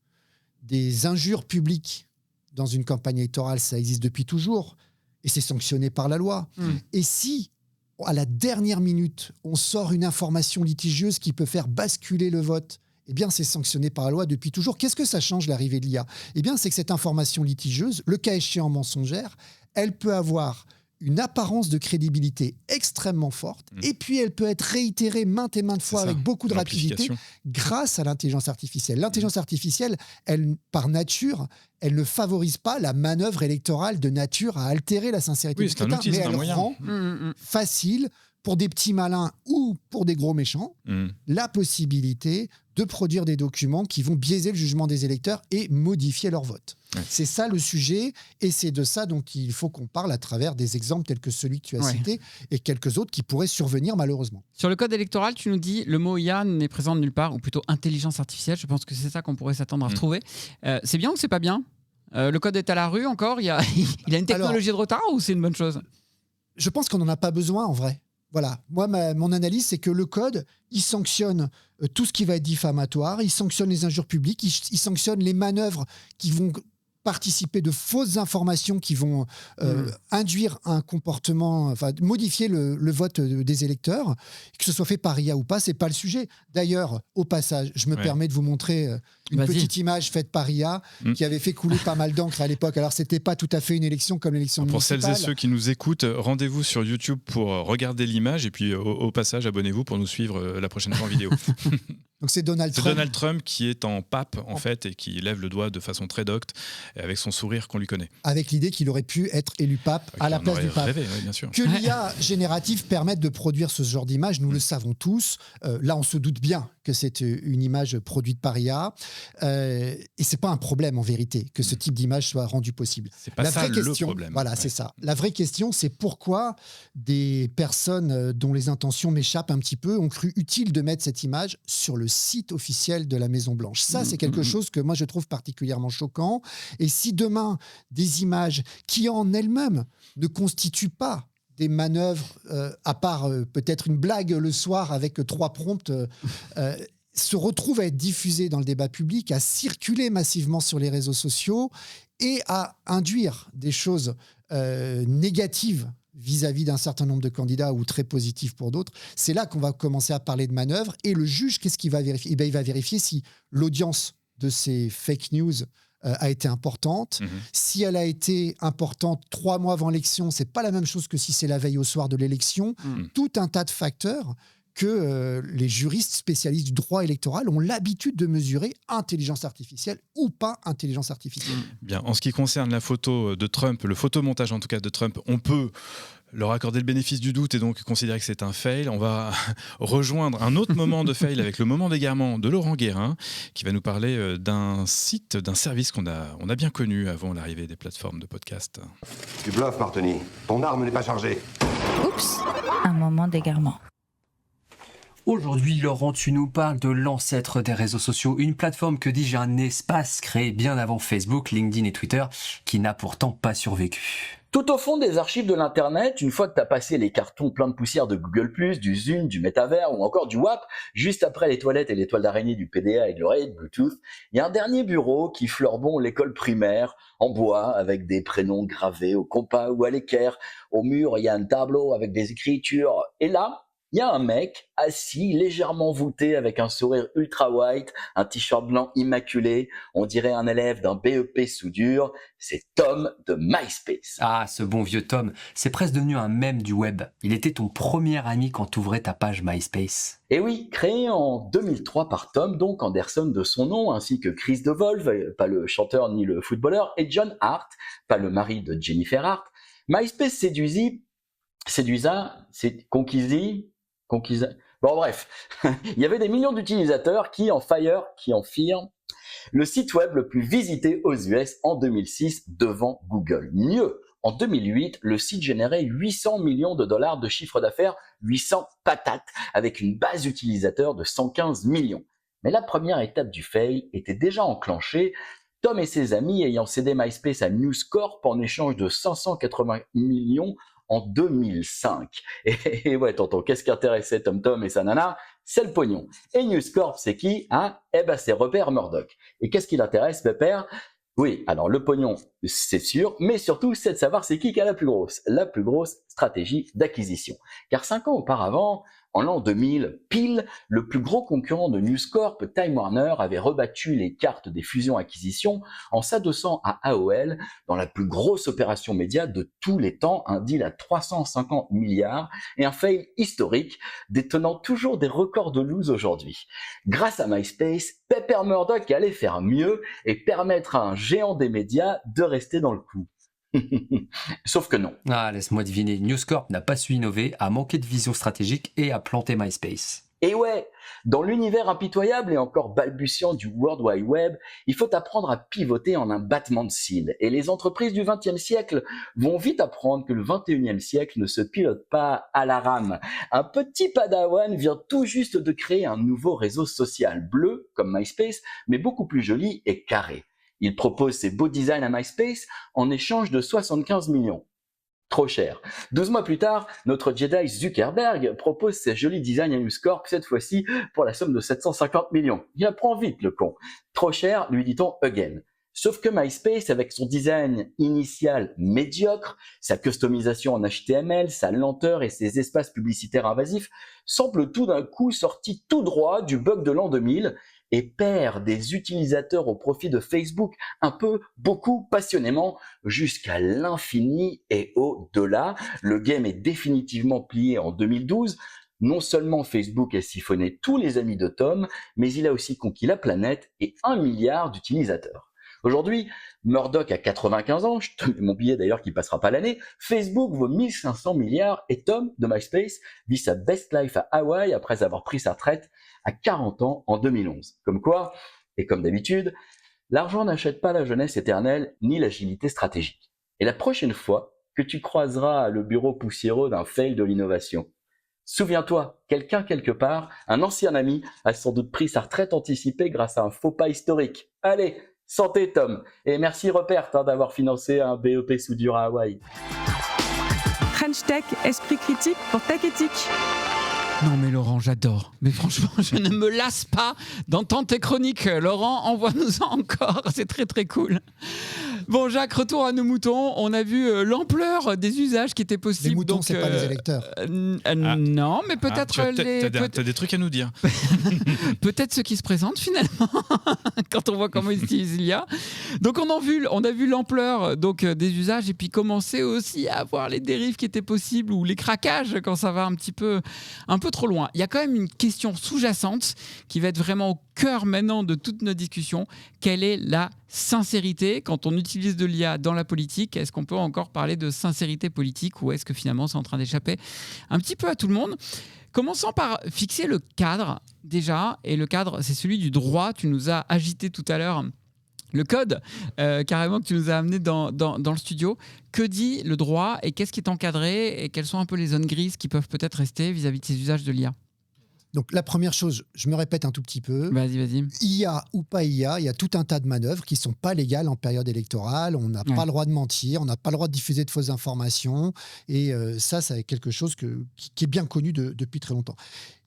Des injures publiques dans une campagne électorale, ça existe depuis toujours. Et c'est sanctionné par la loi. Et si, à la dernière minute, on sort une information litigieuse qui peut faire basculer le vote, eh bien, c'est sanctionné par la loi depuis toujours. Qu'est-ce que ça change, l'arrivée de l'IA? Eh bien, c'est que cette information litigieuse, le cas échéant mensongère, elle peut avoir une apparence de crédibilité extrêmement forte, et puis elle peut être réitérée maintes et maintes fois avec beaucoup de rapidité grâce à l'intelligence artificielle. L'intelligence artificielle, elle, par nature, elle ne favorise pas la manœuvre électorale de nature à altérer la sincérité du scrutin, mais elle rend facile, pour des petits malins ou pour des gros méchants, la possibilité de produire des documents qui vont biaiser le jugement des électeurs et modifier leur vote. C'est ça le sujet, et c'est de ça dont il faut qu'on parle à travers des exemples tels que celui que tu as cité et quelques autres qui pourraient survenir malheureusement. Sur le code électoral, tu nous dis le mot IA n'est présent nulle part, ou plutôt intelligence artificielle. Je pense que c'est ça qu'on pourrait s'attendre à retrouver. C'est bien ou c'est pas bien? Le code est à la rue encore? Il a une technologie de retard, ou c'est une bonne chose? Je pense qu'on n'en a pas besoin en vrai. Voilà, moi, mon analyse, c'est que le code, il sanctionne tout ce qui va être diffamatoire, il sanctionne les injures publiques, il sanctionne les manœuvres qui vont participer de fausses informations qui vont induire un comportement, enfin modifier le vote des électeurs, que ce soit fait par IA ou pas, c'est pas le sujet. D'ailleurs, au passage, je me permets de vous montrer une petite image faite par IA qui avait fait couler pas mal d'encre à l'époque. Alors, c'était pas tout à fait une élection comme l'élection municipale. Pour celles et ceux qui nous écoutent, rendez-vous sur YouTube pour regarder l'image, et puis au passage, abonnez-vous pour nous suivre la prochaine fois en vidéo. Donc c'est Donald Trump. C'est Donald Trump qui est en pape, en fait, et qui lève le doigt de façon très docte, avec son sourire qu'on lui connaît. Avec l'idée qu'il aurait pu être élu pape à la place du pape. Rêvé, oui, bien sûr. Que l'IA générative permette de produire ce genre d'image, nous le savons tous. Là, on se doute bien que c'est une image produite par IA. Et c'est pas un problème, en vérité, que ce type d'image soit rendu possible. C'est pas ça le problème. Voilà, c'est ça. La vraie question, c'est pourquoi des personnes dont les intentions m'échappent un petit peu ont cru utile de mettre cette image sur le site officiel de la Maison-Blanche. Ça, c'est quelque chose que moi, je trouve particulièrement choquant. Et si demain, des images qui en elles-mêmes ne constituent pas des manœuvres, à part peut-être une blague le soir avec 3 prompts, se retrouvent à être diffusées dans le débat public, à circuler massivement sur les réseaux sociaux et à induire des choses négatives vis-à-vis d'un certain nombre de candidats ou très positives pour d'autres. C'est là qu'on va commencer à parler de manœuvres. Et le juge, qu'est-ce qu'il va vérifier ? Eh bien, il va vérifier si l'audience de ces fake news a été importante. Si elle a été importante 3 mois avant l'élection, c'est pas la même chose que si c'est la veille au soir de l'élection. Tout un tas de facteurs que les juristes spécialistes du droit électoral ont l'habitude de mesurer, intelligence artificielle ou pas intelligence artificielle. Bien, en ce qui concerne la photo de Trump, le photomontage en tout cas de Trump, on peut leur accorder le bénéfice du doute et donc considérer que c'est un fail. On va rejoindre un autre moment de fail avec le moment d'égarement de Laurent Guérin, qui va nous parler d'un site, d'un service qu'on a bien connu avant l'arrivée des plateformes de podcast. Tu bluffes, Martoni. Ton arme n'est pas chargée. Oups, un moment d'égarement. Aujourd'hui, Laurent, tu nous parles de l'ancêtre des réseaux sociaux, une plateforme que dis-je, un espace créé bien avant Facebook, LinkedIn et Twitter, qui n'a pourtant pas survécu. Tout au fond des archives de l'Internet, une fois que t'as passé les cartons pleins de poussière de Google+, du Zoom, du Métavers ou encore du WAP, juste après les toilettes et les toiles d'araignée du PDA et de l'oreille de Bluetooth, il y a un dernier bureau qui fleure bon l'école primaire, en bois, avec des prénoms gravés au compas ou à l'équerre. Au mur, il y a un tableau avec des écritures. Et là, il y a un mec assis, légèrement voûté, avec un sourire ultra white, un t-shirt blanc immaculé. On dirait un élève d'un BEP soudure. C'est Tom de MySpace. Ah, ce bon vieux Tom, c'est presque devenu un mème du web. Il était ton premier ami quand t'ouvrais ta page MySpace. Et oui, créé en 2003 par Tom, donc Anderson de son nom, ainsi que Chris DeVolve, pas le chanteur ni le footballeur, et John Hart, pas le mari de Jennifer Hart, MySpace Bon bref, il y avait des millions d'utilisateurs qui en firent le site web le plus visité aux US en 2006 devant Google. Mieux, en 2008, le site générait 800 millions de dollars de chiffre d'affaires, 800 patates, avec une base utilisateur de 115 millions. Mais la première étape du fail était déjà enclenchée, Tom et ses amis ayant cédé MySpace à News Corp en échange de 580 millions en 2005. Et ouais, tonton, qu'est-ce qui intéressait Tom et sa nana ? C'est le pognon. Et News Corp, c'est qui ? C'est Rupert Murdoch. Et qu'est-ce qui l'intéresse, Pépère ? Oui, alors le pognon, c'est sûr, mais surtout, c'est de savoir c'est qui a la plus grosse stratégie d'acquisition. Car 5 ans auparavant, en l'an 2000, pile, le plus gros concurrent de News Corp, Time Warner, avait rebattu les cartes des fusions-acquisitions en s'adossant à AOL dans la plus grosse opération média de tous les temps, un deal à 350 milliards et un fail historique détenant toujours des records de lose aujourd'hui. Grâce à MySpace, Pepper Murdoch allait faire mieux et permettre à un géant des médias de rester dans le coup. Sauf que non. Ah, laisse-moi deviner, News Corp n'a pas su innover, a manqué de vision stratégique et a planté MySpace. Et ouais, dans l'univers impitoyable et encore balbutiant du World Wide Web, il faut apprendre à pivoter en un battement de cils. Et les entreprises du XXe siècle vont vite apprendre que le XXIe siècle ne se pilote pas à la rame. Un petit padawan vient tout juste de créer un nouveau réseau social bleu, comme MySpace, mais beaucoup plus joli et carré. Il propose ses beaux designs à MySpace en échange de 75 millions. Trop cher. 12 mois plus tard, notre Jedi Zuckerberg propose ses jolis designs à News Corp, cette fois-ci pour la somme de 750 millions. Il apprend vite, le con. Trop cher, lui dit-on again. Sauf que MySpace, avec son design initial médiocre, sa customisation en HTML, sa lenteur et ses espaces publicitaires invasifs, semble tout d'un coup sorti tout droit du bug de l'an 2000 et perd des utilisateurs au profit de Facebook un peu, beaucoup, passionnément, jusqu'à l'infini et au-delà. Le game est définitivement plié en 2012. Non seulement Facebook a siphonné tous les amis de Tom, mais il a aussi conquis la planète et 1 milliard d'utilisateurs. Aujourd'hui, Murdoch a 95 ans, je te mets mon billet d'ailleurs qui passera pas l'année, Facebook vaut 1500 milliards et Tom, de MySpace, vit sa best life à Hawaï après avoir pris sa retraite à 40 ans en 2011. Comme quoi, et comme d'habitude, l'argent n'achète pas la jeunesse éternelle ni l'agilité stratégique. Et la prochaine fois que tu croiseras le bureau poussiéreux d'un fail de l'innovation, souviens-toi, quelqu'un quelque part, un ancien ami, a sans doute pris sa retraite anticipée grâce à un faux pas historique. Allez, santé Tom, et merci Rupert d'avoir financé un BEP soudure à Hawaï. French Tech, esprit critique pour Tech Éthique. Non mais Laurent, j'adore. Mais franchement, je ne me lasse pas d'entendre tes chroniques. Laurent, envoie-nous-en encore. C'est très très cool. Bon Jacques, retour à nos moutons. On a vu l'ampleur des usages qui étaient possibles. Les moutons, c'est pas les électeurs. Non, mais peut-être T'as des trucs à nous dire. Peut-être ceux qui se présentent finalement quand on voit comment ils utilisent l'IA. Donc on a vu l'ampleur des usages et puis commencer aussi à voir les dérives qui étaient possibles ou les craquages quand ça va un peu trop loin. Il y a quand même une question sous-jacente qui va être vraiment au cœur maintenant de toute notre discussion. Quelle est la sincérité quand on utilise de l'IA dans la politique? Est-ce qu'on peut encore parler de sincérité politique ou est-ce que finalement c'est en train d'échapper un petit peu à tout le monde? Commençons par fixer le cadre déjà, et le cadre c'est celui du droit. Tu nous as agité tout à l'heure le code, carrément, que tu nous as amené dans le studio. Que dit le droit et qu'est-ce qui est encadré et quelles sont un peu les zones grises qui peuvent peut-être rester vis-à-vis de ces usages de l'IA? Donc la première chose, je me répète un tout petit peu. Vas-y. IA ou pas IA, il y a tout un tas de manœuvres qui ne sont pas légales en période électorale. On n'a pas le droit de mentir, on n'a pas le droit de diffuser de fausses informations. Et ça, c'est quelque chose qui est bien connu depuis très longtemps.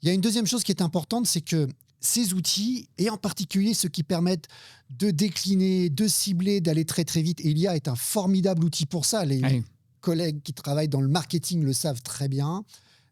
Il y a une deuxième chose qui est importante, c'est que ces outils, et en particulier ceux qui permettent de décliner, de cibler, d'aller très très vite, et l'IA est un formidable outil pour ça. Les collègues qui travaillent dans le marketing le savent très bien.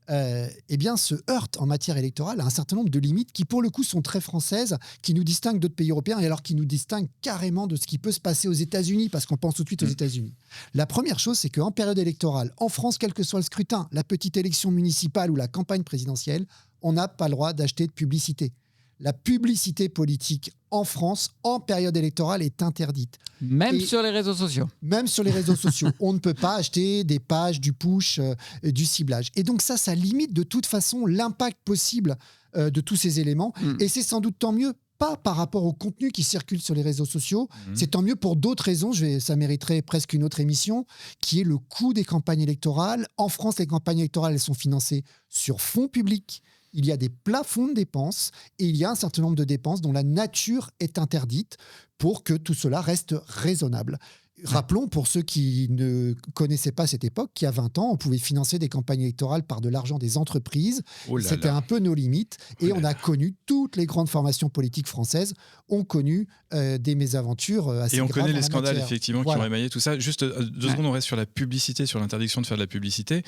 Eh bien, se heurte en matière électorale à un certain nombre de limites qui, pour le coup, sont très françaises, qui nous distinguent d'autres pays européens et alors qui nous distinguent carrément de ce qui peut se passer aux États-Unis, parce qu'on pense tout de suite aux États-Unis. La première chose, c'est qu'en période électorale, en France, quel que soit le scrutin, la petite élection municipale ou la campagne présidentielle, on n'a pas le droit d'acheter de publicité. La publicité politique en France, en période électorale, est interdite. Même sur les réseaux sociaux. Même sur les réseaux sociaux. On ne peut pas acheter des pages, du push, du ciblage. Et donc ça limite de toute façon l'impact possible de tous ces éléments. Et c'est sans doute tant mieux, pas par rapport au contenu qui circule sur les réseaux sociaux. C'est tant mieux pour d'autres raisons. Ça mériterait presque une autre émission, qui est le coût des campagnes électorales. En France, les campagnes électorales, elles sont financées sur fonds publics. Il y a des plafonds de dépenses et il y a un certain nombre de dépenses dont la nature est interdite pour que tout cela reste raisonnable. Rappelons, pour ceux qui ne connaissaient pas cette époque, qu'il y a 20 ans, on pouvait financer des campagnes électorales par de l'argent des entreprises. C'était un peu nos limites. Et on a connu, toutes les grandes formations politiques françaises ont connu des mésaventures assez graves. Et on connaît les scandales, matière. effectivement, qui ont émaillé tout ça. Juste 2 secondes, on reste sur la publicité, sur l'interdiction de faire de la publicité.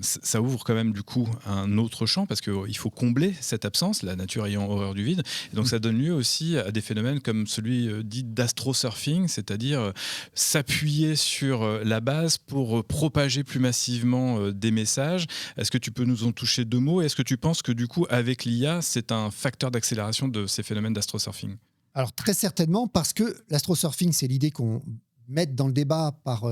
Ça ouvre quand même, du coup, un autre champ, parce qu'il faut combler cette absence, la nature ayant horreur du vide. Et donc, ça donne lieu aussi à des phénomènes comme celui dit d'astrosurfing, c'est-à-dire s'appuyer sur la base pour propager plus massivement des messages. Est-ce que tu peux nous en toucher 2 mots? Est-ce que tu penses que du coup, avec l'IA, c'est un facteur d'accélération de ces phénomènes d'astrosurfing? Alors très certainement, parce que l'astrosurfing, c'est l'idée qu'on mette dans le débat par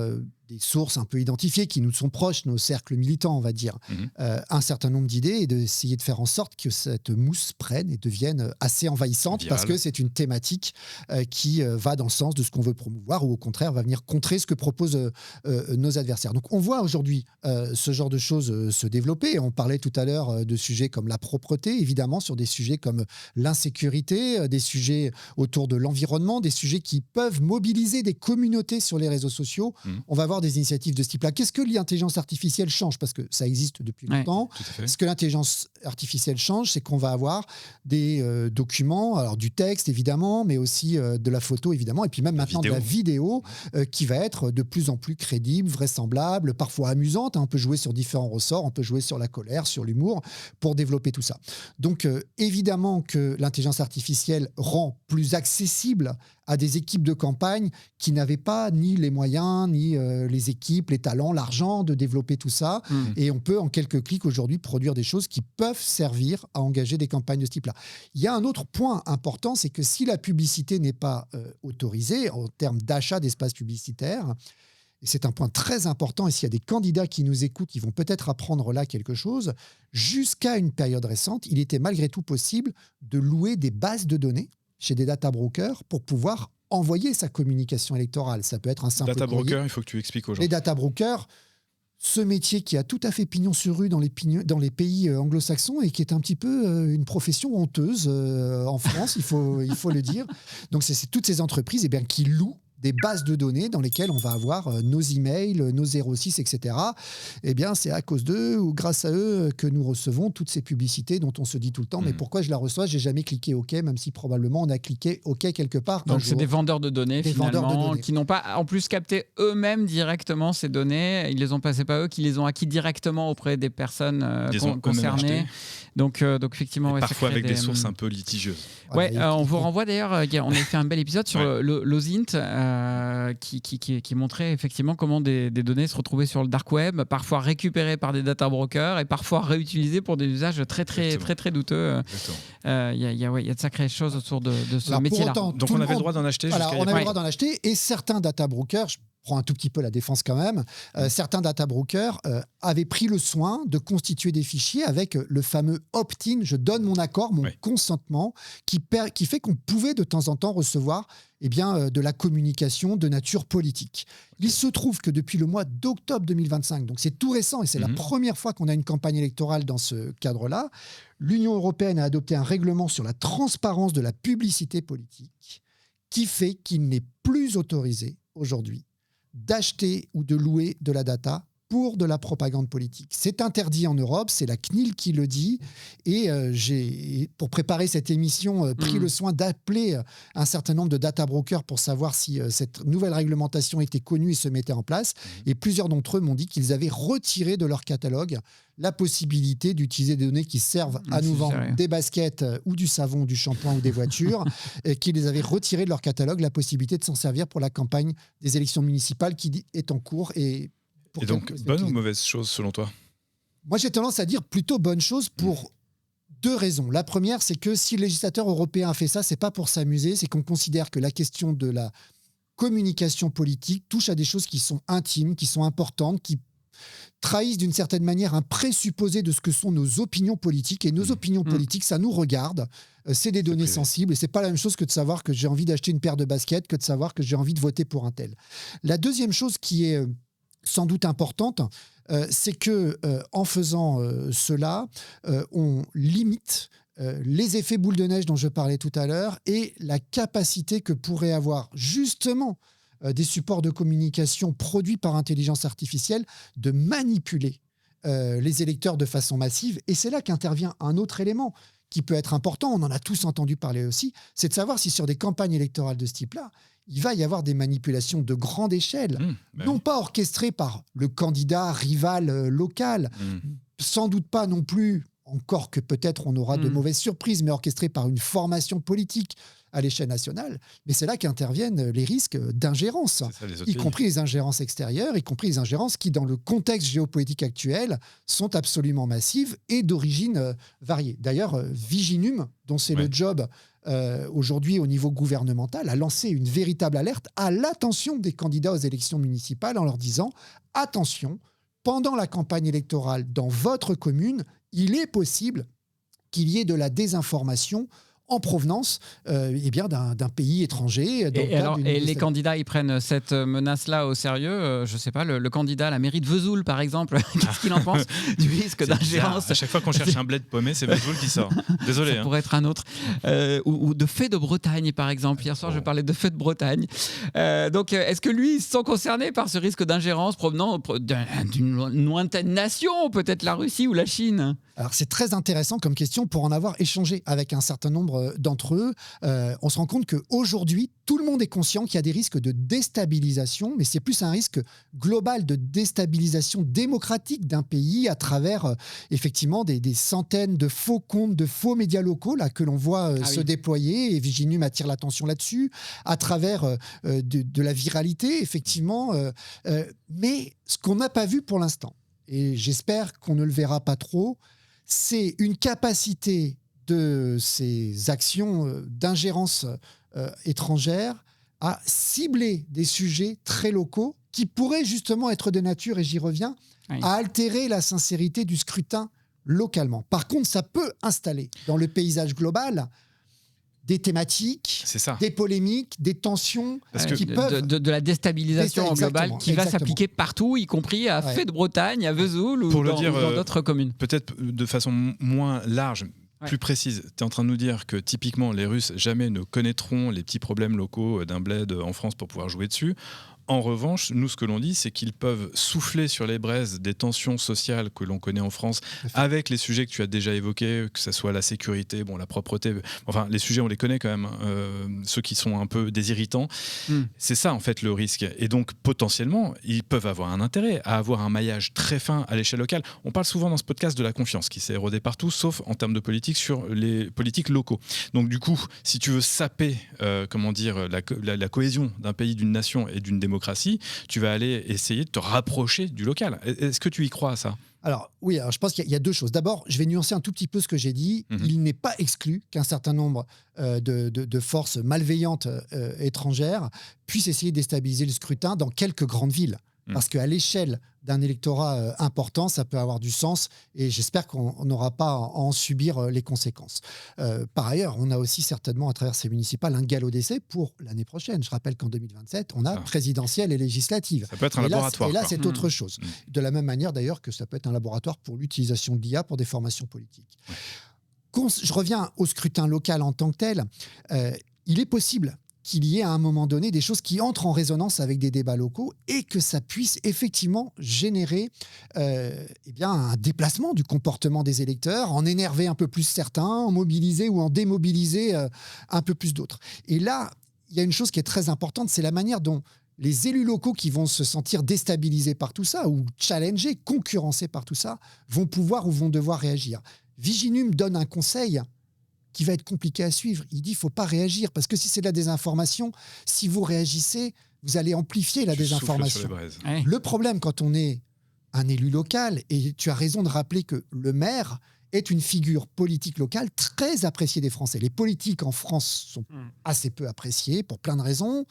des sources un peu identifiées qui nous sont proches, nos cercles militants, on va dire, un certain nombre d'idées et d'essayer de faire en sorte que cette mousse prenne et devienne assez envahissante virale. parce que c'est une thématique qui va dans le sens de ce qu'on veut promouvoir ou au contraire va venir contrer ce que proposent nos adversaires. Donc on voit aujourd'hui ce genre de choses se développer. On parlait tout à l'heure de sujets comme la propreté, évidemment, sur des sujets comme l'insécurité, des sujets autour de l'environnement, des sujets qui peuvent mobiliser des communautés sur les réseaux sociaux. On va voir des initiatives de ce type-là. Qu'est-ce que l'intelligence artificielle change? Parce que ça existe depuis longtemps. Ce que l'intelligence artificielle change, c'est qu'on va avoir des documents, alors du texte évidemment, mais aussi de la photo évidemment, et puis même maintenant de la vidéo qui va être de plus en plus crédible, vraisemblable, parfois amusante. On peut jouer sur différents ressorts, on peut jouer sur la colère, sur l'humour pour développer tout ça. Donc évidemment que l'intelligence artificielle rend plus accessible à des équipes de campagne qui n'avaient pas ni les moyens, ni les équipes, les talents, l'argent de développer tout ça. Et on peut, en quelques clics aujourd'hui, produire des choses qui peuvent servir à engager des campagnes de ce type-là. Il y a un autre point important, c'est que si la publicité n'est pas autorisée en termes d'achat d'espaces publicitaires, et c'est un point très important, et s'il y a des candidats qui nous écoutent, qui vont peut-être apprendre là quelque chose, jusqu'à une période récente, il était malgré tout possible de louer des bases de données chez des data brokers pour pouvoir envoyer sa communication électorale. Ça peut être un simple Data courrier. broker, il faut que tu expliques aux gens. Les data brokers, ce métier qui a tout à fait pignon sur rue dans les pays anglo-saxons et qui est un petit peu une profession honteuse en France, il faut le dire. Donc c'est toutes ces entreprises qui louent des bases de données dans lesquelles on va avoir nos emails, nos 06, etc. Eh bien, c'est à cause d'eux ou grâce à eux que nous recevons toutes ces publicités dont on se dit tout le temps mais pourquoi je la reçois? J'ai jamais cliqué OK, même si probablement on a cliqué OK quelque part. Donc, c'est des vendeurs de données, finalement, qui n'ont pas en plus capté eux-mêmes directement ces données. Ils les ont passées pas eux, qui les ont acquis directement auprès des personnes concernées. Donc, effectivement, parfois avec des sources un peu litigieuses. Ouais, on vous renvoie d'ailleurs, on a fait un bel épisode sur l'OSINT qui montrait effectivement comment des données se retrouvaient sur le dark web, parfois récupérées par des data brokers et parfois réutilisées pour des usages très douteux. Il y a de sacrées choses autour de ce métier-là. Donc on avait le droit d'en acheter. Voilà, on avait le droit d'en acheter et certains data brokers, je prends un tout petit peu la défense quand même, certains data brokers avaient pris le soin de constituer des fichiers avec le fameux opt-in, je donne mon accord, mon consentement, qui fait qu'on pouvait de temps en temps recevoir de la communication de nature politique. Il se trouve que depuis le mois d'octobre 2025, donc c'est tout récent et c'est la première fois qu'on a une campagne électorale dans ce cadre-là, l'Union européenne a adopté un règlement sur la transparence de la publicité politique qui fait qu'il n'est plus autorisé aujourd'hui d'acheter ou de louer de la data pour de la propagande politique. C'est interdit en Europe, c'est la CNIL qui le dit, et j'ai, pour préparer cette émission, pris le soin d'appeler un certain nombre de data brokers pour savoir si cette nouvelle réglementation était connue et se mettait en place, et plusieurs d'entre eux m'ont dit qu'ils avaient retiré de leur catalogue la possibilité d'utiliser des données qui servent à nous vendre des baskets ou du savon, du shampoing ou des voitures, et qu'ils avaient retiré de leur catalogue la possibilité de s'en servir pour la campagne des élections municipales qui est en cours. Et donc, bonne ou mauvaise chose selon toi? Moi, j'ai tendance à dire plutôt bonne chose pour deux raisons. La première, c'est que si le législateur européen a fait ça, c'est pas pour s'amuser, c'est qu'on considère que la question de la communication politique touche à des choses qui sont intimes, qui sont importantes, qui trahissent d'une certaine manière un présupposé de ce que sont nos opinions politiques. Et nos opinions politiques, ça nous regarde. C'est des données sensibles. Et c'est pas la même chose que de savoir que j'ai envie d'acheter une paire de baskets que de savoir que j'ai envie de voter pour un tel. La deuxième chose qui est sans doute importante, c'est que en faisant cela, on limite les effets boule de neige dont je parlais tout à l'heure et la capacité que pourraient avoir justement des supports de communication produits par intelligence artificielle de manipuler les électeurs de façon massive. Et c'est là qu'intervient un autre élément qui peut être important, on en a tous entendu parler aussi, c'est de savoir si sur des campagnes électorales de ce type-là, il va y avoir des manipulations de grande échelle, non pas orchestrées par le candidat rival local, sans doute pas non plus, encore que peut-être on aura de mauvaises surprises, mais orchestrées par une formation politique à l'échelle nationale. Mais c'est là qu'interviennent les risques d'ingérence, y compris les ingérences extérieures, y compris les ingérences qui, dans le contexte géopolitique actuel, sont absolument massives et d'origine variée. D'ailleurs, Viginum, dont c'est le job aujourd'hui au niveau gouvernemental, a lancé une véritable alerte à l'attention des candidats aux élections municipales en leur disant « Attention, pendant la campagne électorale dans votre commune, il est possible qu'il y ait de la désinformation en provenance d'un pays étranger. Et les candidats, ils prennent cette menace-là au sérieux. Je ne sais pas, le candidat à la mairie de Vesoul, par exemple, qu'est-ce qu'il en pense du risque d'ingérence? À chaque fois qu'on cherche un bled paumé, c'est Vesoul qui sort. Désolé. Ça pourrait être un autre. Ou de Feux de Bretagne, par exemple. Hier soir, je parlais de Feux de Bretagne. Donc, est-ce que lui, ils sont concernés par ce risque d'ingérence provenant d'une lointaine nation, peut-être la Russie ou la Chine? Alors, c'est très intéressant comme question pour en avoir échangé avec un certain nombre d'entre eux. On se rend compte qu'aujourd'hui, tout le monde est conscient qu'il y a des risques de déstabilisation, mais c'est plus un risque global de déstabilisation démocratique d'un pays à travers effectivement des centaines de faux comptes, de faux médias locaux là, que l'on voit se déployer, et Viginum attire l'attention là-dessus, à travers de la viralité, effectivement. Mais ce qu'on n'a pas vu pour l'instant, et j'espère qu'on ne le verra pas trop, c'est une capacité de ces actions d'ingérence étrangère à cibler des sujets très locaux qui pourraient justement être de nature, et j'y reviens, à altérer la sincérité du scrutin localement. Par contre, ça peut installer dans le paysage global des thématiques, des polémiques, des tensions qui peuvent... De la déstabilisation globale qui va s'appliquer partout, y compris à Feux de Bretagne, à Vesoul ou dans d'autres communes. Peut-être de façon moins large, plus précise. Tu es en train de nous dire que typiquement les Russes jamais ne connaîtront les petits problèmes locaux d'un bled en France pour pouvoir jouer dessus. En revanche, nous, ce que l'on dit, c'est qu'ils peuvent souffler sur les braises des tensions sociales que l'on connaît en France, avec les sujets que tu as déjà évoqués, que ce soit la sécurité, la propreté. Enfin, les sujets, on les connaît quand même, ceux qui sont un peu désirritants. C'est ça, en fait, le risque. Et donc, potentiellement, ils peuvent avoir un intérêt à avoir un maillage très fin à l'échelle locale. On parle souvent dans ce podcast de la confiance qui s'est érodée partout, sauf en termes de politique sur les politiques locaux. Donc, du coup, si tu veux saper, la cohésion d'un pays, d'une nation et d'une démocratie, tu vas aller essayer de te rapprocher du local. Est-ce que tu y crois à ça ? Alors oui, je pense qu'il y a deux choses. D'abord, je vais nuancer un tout petit peu ce que j'ai dit. Il n'est pas exclu qu'un certain nombre de forces malveillantes étrangères puissent essayer de déstabiliser le scrutin dans quelques grandes villes. Parce qu'à l'échelle d'un électorat important, ça peut avoir du sens et j'espère qu'on n'aura pas à en subir les conséquences. Par ailleurs, on a aussi certainement à travers ces municipales un galop d'essai pour l'année prochaine. Je rappelle qu'en 2027, on a présidentielle et législative. Ça peut être un laboratoire. Et là, c'est autre chose. De la même manière d'ailleurs que ça peut être un laboratoire pour l'utilisation de l'IA pour des formations politiques. Je reviens au scrutin local en tant que tel. Il est possible qu'il y ait à un moment donné des choses qui entrent en résonance avec des débats locaux et que ça puisse effectivement générer un déplacement du comportement des électeurs, en énerver un peu plus certains, en mobiliser ou en démobiliser un peu plus d'autres. Et là, il y a une chose qui est très importante, c'est la manière dont les élus locaux qui vont se sentir déstabilisés par tout ça ou challengés, concurrencés par tout ça, vont pouvoir ou vont devoir réagir. Viginum donne un conseil qui va être compliqué à suivre. Il dit qu'il ne faut pas réagir, parce que si c'est de la désinformation, si vous réagissez, vous allez amplifier la désinformation. Le problème, quand on est un élu local, et tu as raison de rappeler que le maire est une figure politique locale très appréciée des Français. Les politiques en France sont assez peu appréciés, pour plein de raisons,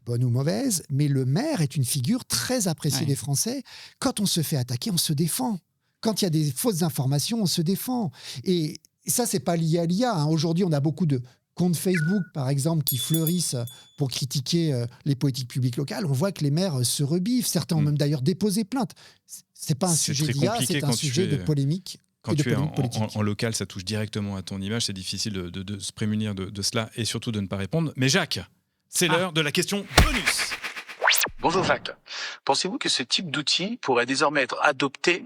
bonnes ou mauvaises, mais le maire est une figure très appréciée des Français. Quand on se fait attaquer, on se défend. Quand il y a des fausses informations, on se défend. Et ça, c'est pas lié à l'IA. Aujourd'hui, on a beaucoup de comptes Facebook, par exemple, qui fleurissent pour critiquer les politiques publiques locales. On voit que les maires se rebiffent. Certains ont même d'ailleurs déposé plainte. C'est pas un sujet d'IA, c'est un sujet de polémique. Quand tu es en local, ça touche directement à ton image. C'est difficile de se prémunir de cela et surtout de ne pas répondre. Mais Jacques, c'est l'heure de la question bonus. Bonjour Jacques. Pensez-vous que ce type d'outil pourrait désormais être adopté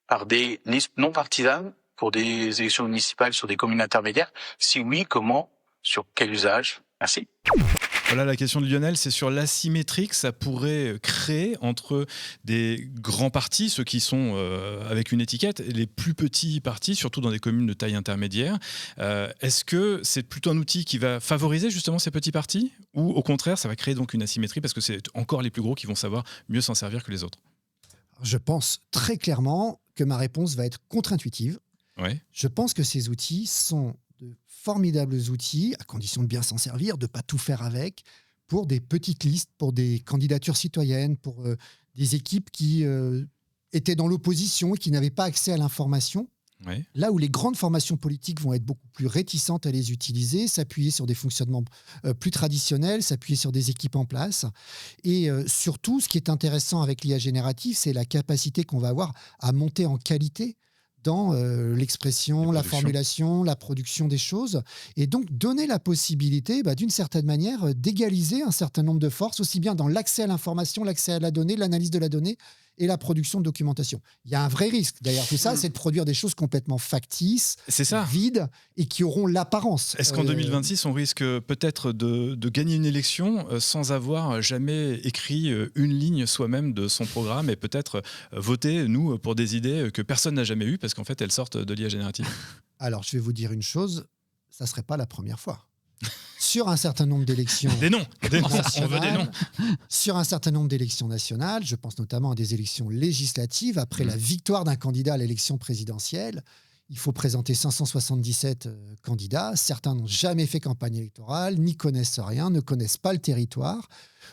par des listes non partisanes pour des élections municipales sur des communes intermédiaires? Si oui, comment? Sur quel usage? Merci. Voilà la question de Lionel, c'est sur l'asymétrie que ça pourrait créer entre des grands partis, ceux qui sont avec une étiquette, et les plus petits partis, surtout dans des communes de taille intermédiaire. Est-ce que c'est plutôt un outil qui va favoriser justement ces petits partis, ou au contraire, ça va créer donc une asymétrie parce que c'est encore les plus gros qui vont savoir mieux s'en servir que les autres? Je pense très clairement que ma réponse va être contre-intuitive. Ouais. Je pense que ces outils sont de formidables outils, à condition de bien s'en servir, de ne pas tout faire avec, pour des petites listes, pour des candidatures citoyennes, pour des équipes qui étaient dans l'opposition et qui n'avaient pas accès à l'information. Ouais. Là où les grandes formations politiques vont être beaucoup plus réticentes à les utiliser, s'appuyer sur des fonctionnements plus traditionnels, s'appuyer sur des équipes en place. Et surtout, ce qui est intéressant avec l'IA générative, c'est la capacité qu'on va avoir à monter en qualité dans l'expression, la formulation, la production des choses, et donc donner la possibilité, d'une certaine manière, d'égaliser un certain nombre de forces, aussi bien dans l'accès à l'information, l'accès à la donnée, l'analyse de la donnée et la production de documentation. Il y a un vrai risque derrière tout ça, c'est de produire des choses complètement factices, vides, et qui auront l'apparence. Est-ce qu'en 2026, on risque peut-être de gagner une élection sans avoir jamais écrit une ligne soi-même de son programme et peut-être voter, nous, pour des idées que personne n'a jamais eues parce qu'en fait, elles sortent de l'IA générative? Alors, je vais vous dire une chose, ça ne serait pas la première fois. Sur un certain nombre d'élections des noms, on veut des noms. Sur un certain nombre d'élections nationales, je pense notamment à des élections législatives, après la victoire d'un candidat à l'élection présidentielle, il faut présenter 577 candidats. Certains n'ont jamais fait campagne électorale, n'y connaissent rien, ne connaissent pas le territoire,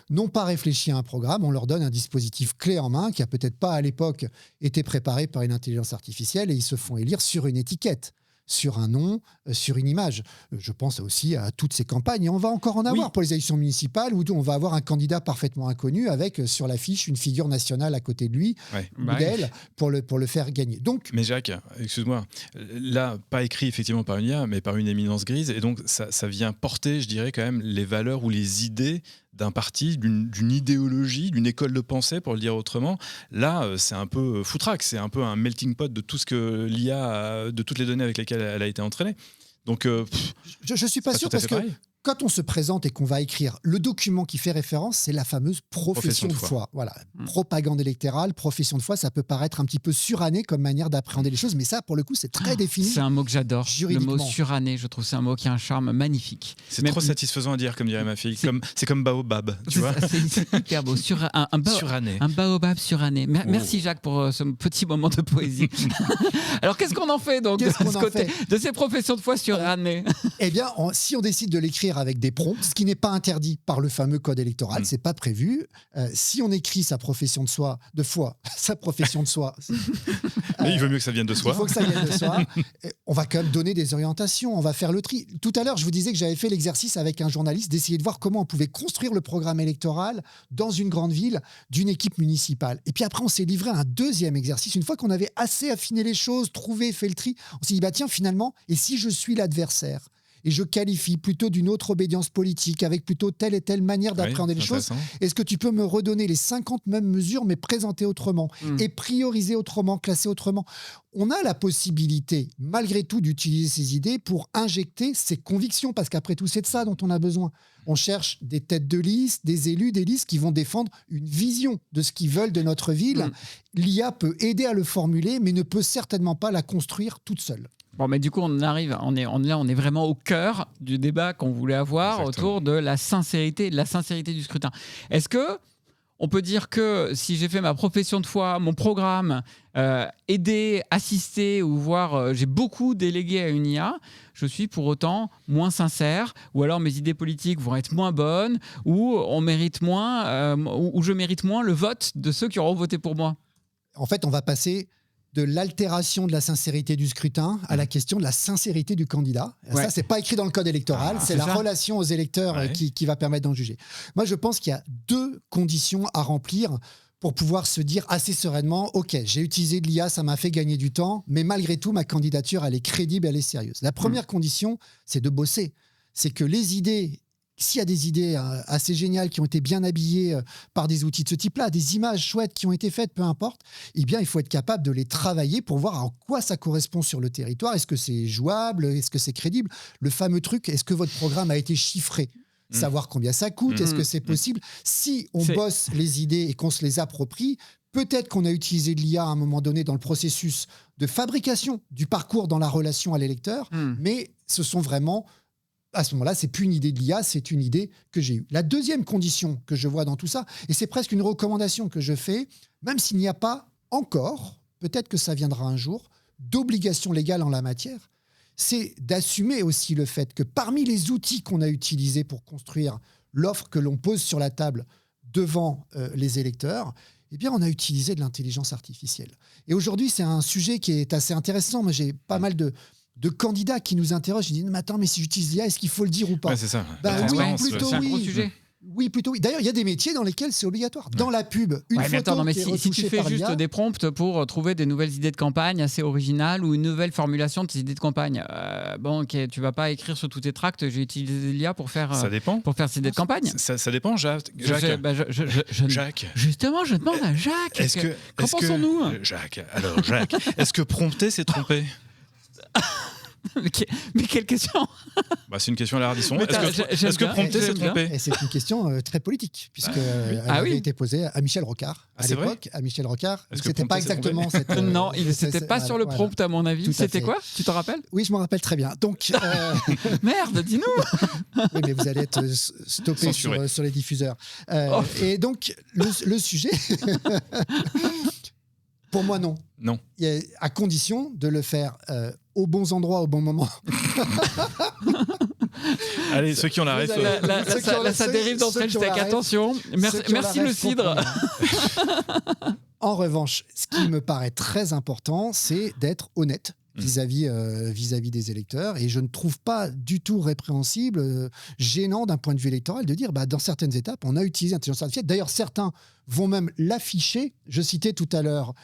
n'ont pas réfléchi à un programme. On leur donne un dispositif clé en main qui n'a peut-être pas à l'époque été préparé par une intelligence artificielle et ils se font élire sur une étiquette. sur un nom, sur une image. Je pense aussi à toutes ces campagnes. Et on va encore en avoir pour les élections municipales où on va avoir un candidat parfaitement inconnu avec sur l'affiche une figure nationale à côté de lui ou d'elle pour le faire gagner. Donc, mais Jacques, excuse-moi, là, pas écrit effectivement par une IA, mais par une éminence grise. Et donc, ça vient porter, je dirais, quand même les valeurs ou les idées d'un parti, d'une idéologie, d'une école de pensée, pour le dire autrement. Là, c'est un peu foutraque, c'est un peu un melting pot de tout ce que l'IA, de toutes les données avec lesquelles elle a été entraînée. Donc, je suis pas sûr parce que quand on se présente et qu'on va écrire le document qui fait référence, c'est la fameuse profession de foi. Voilà, propagande électorale, profession de foi, ça peut paraître un petit peu suranné comme manière d'appréhender les choses, mais ça, pour le coup, c'est très défini. C'est un mot que j'adore. Le mot suranné, je trouve, c'est un mot qui a un charme magnifique. C'est trop satisfaisant à dire, comme dirait ma fille. C'est comme baobab, tu vois. C'est hyper beau. Suranné. Un baobab suranné. Merci Jacques pour ce petit moment de poésie. Alors, qu'est-ce qu'on en fait donc de ces professions de foi surannées? Eh bien, si on décide de l'écrire avec des prompts, ce qui n'est pas interdit par le fameux code électoral, c'est pas prévu. Si on écrit sa profession de foi, mais il vaut mieux que ça vienne de soi. Il faut que ça vienne de soi. On va quand même donner des orientations, on va faire le tri. Tout à l'heure, je vous disais que j'avais fait l'exercice avec un journaliste d'essayer de voir comment on pouvait construire le programme électoral dans une grande ville d'une équipe municipale. Et puis après, on s'est livré à un deuxième exercice. Une fois qu'on avait assez affiné les choses, trouvé, fait le tri, on s'est dit, bah tiens, finalement, et si je suis l'adversaire et je qualifie plutôt d'une autre obédience politique, avec plutôt telle et telle manière d'appréhender les choses. Est-ce que tu peux me redonner les 50 mêmes mesures, mais présentées autrement, et prioriser autrement, classer autrement? On a la possibilité, malgré tout, d'utiliser ces idées pour injecter ses convictions, parce qu'après tout, c'est de ça dont on a besoin. On cherche des têtes de liste, des élus, des listes qui vont défendre une vision de ce qu'ils veulent de notre ville. L'IA peut aider à le formuler, mais ne peut certainement pas la construire toute seule. Bon, mais du coup, on est vraiment au cœur du débat qu'on voulait avoir autour de la sincérité du scrutin. Est-ce que on peut dire que si j'ai fait ma profession de foi, mon programme, aider, assister ou voir, j'ai beaucoup délégué à une IA, je suis pour autant moins sincère, ou alors mes idées politiques vont être moins bonnes, ou on mérite moins, ou je mérite moins le vote de ceux qui auront voté pour moi? En fait, on va passer de l'altération de la sincérité du scrutin à la question de la sincérité du candidat. Ça, c'est pas écrit dans le code électoral, c'est la relation aux électeurs qui va permettre d'en juger. Moi, je pense qu'il y a deux conditions à remplir pour pouvoir se dire assez sereinement, OK, j'ai utilisé de l'IA, ça m'a fait gagner du temps, mais malgré tout, ma candidature, elle est crédible, elle est sérieuse. La première condition, c'est de bosser. C'est que les idées... S'il y a des idées assez géniales qui ont été bien habillées par des outils de ce type-là, des images chouettes qui ont été faites, peu importe, eh bien, il faut être capable de les travailler pour voir en quoi ça correspond sur le territoire. Est-ce que c'est jouable? Est-ce que c'est crédible? Le fameux truc, est-ce que votre programme a été chiffré? Savoir combien ça coûte, est-ce que c'est possible? Si on bosse les idées et qu'on se les approprie, peut-être qu'on a utilisé de l'IA à un moment donné dans le processus de fabrication du parcours dans la relation à l'électeur, mais ce sont vraiment... À ce moment-là, c'est plus une idée de l'IA, c'est une idée que j'ai eue. La deuxième condition que je vois dans tout ça, et c'est presque une recommandation que je fais, même s'il n'y a pas encore, peut-être que ça viendra un jour, d'obligation légale en la matière, c'est d'assumer aussi le fait que parmi les outils qu'on a utilisés pour construire l'offre que l'on pose sur la table devant les électeurs, eh bien, on a utilisé de l'intelligence artificielle. Et aujourd'hui, c'est un sujet qui est assez intéressant. Moi, j'ai pas mal de candidats qui nous interrogent. Ils disent, mais attends, mais si j'utilise l'IA, est-ce qu'il faut le dire ou pas? C'est ça. Plutôt un gros sujet. Oui, plutôt oui. D'ailleurs, il y a des métiers dans lesquels c'est obligatoire. Dans la pub, une photo qui est si tu fais juste des prompts pour trouver des nouvelles idées de campagne assez originales ou une nouvelle formulation de tes idées de campagne, bon, ok, tu vas pas écrire sur tous tes tracts, j'ai utilisé l'IA pour faire ces idées de campagne. Ça dépend, Jacques. Jacques. Justement, je demande à Jacques. Qu'en pensons-nous? Jacques, est-ce que prompter, c'est tromper? Mais quelle question? C'est une question à la Radisson. Est-ce que prompter, c'est tromper? Et c'est une question très politique, puisqu'elle avait été posée à Michel Rocard. À l'époque, à Michel Rocard, c'était pas exactement cette... Non, c'était pas sur le prompt, à mon avis. C'était quoi? Tu t'en rappelles? Oui, je m'en rappelle très bien. Donc, merde, dis-nous. Oui, mais vous allez être stoppé sur les diffuseurs. Et donc, le sujet... Pour moi, non. Non. À condition de le faire aux bons endroits, au bon moment. Allez, ceux qui ont la ref. Ça dérive dans French Tech. Attention. Merci le cidre. En revanche, ce qui me paraît très important, c'est d'être honnête vis-à-vis des électeurs. Et je ne trouve pas du tout répréhensible, gênant d'un point de vue électoral, de dire dans certaines étapes, on a utilisé l'intelligence artificielle. D'ailleurs, certains vont même l'afficher. Je citais tout à l'heure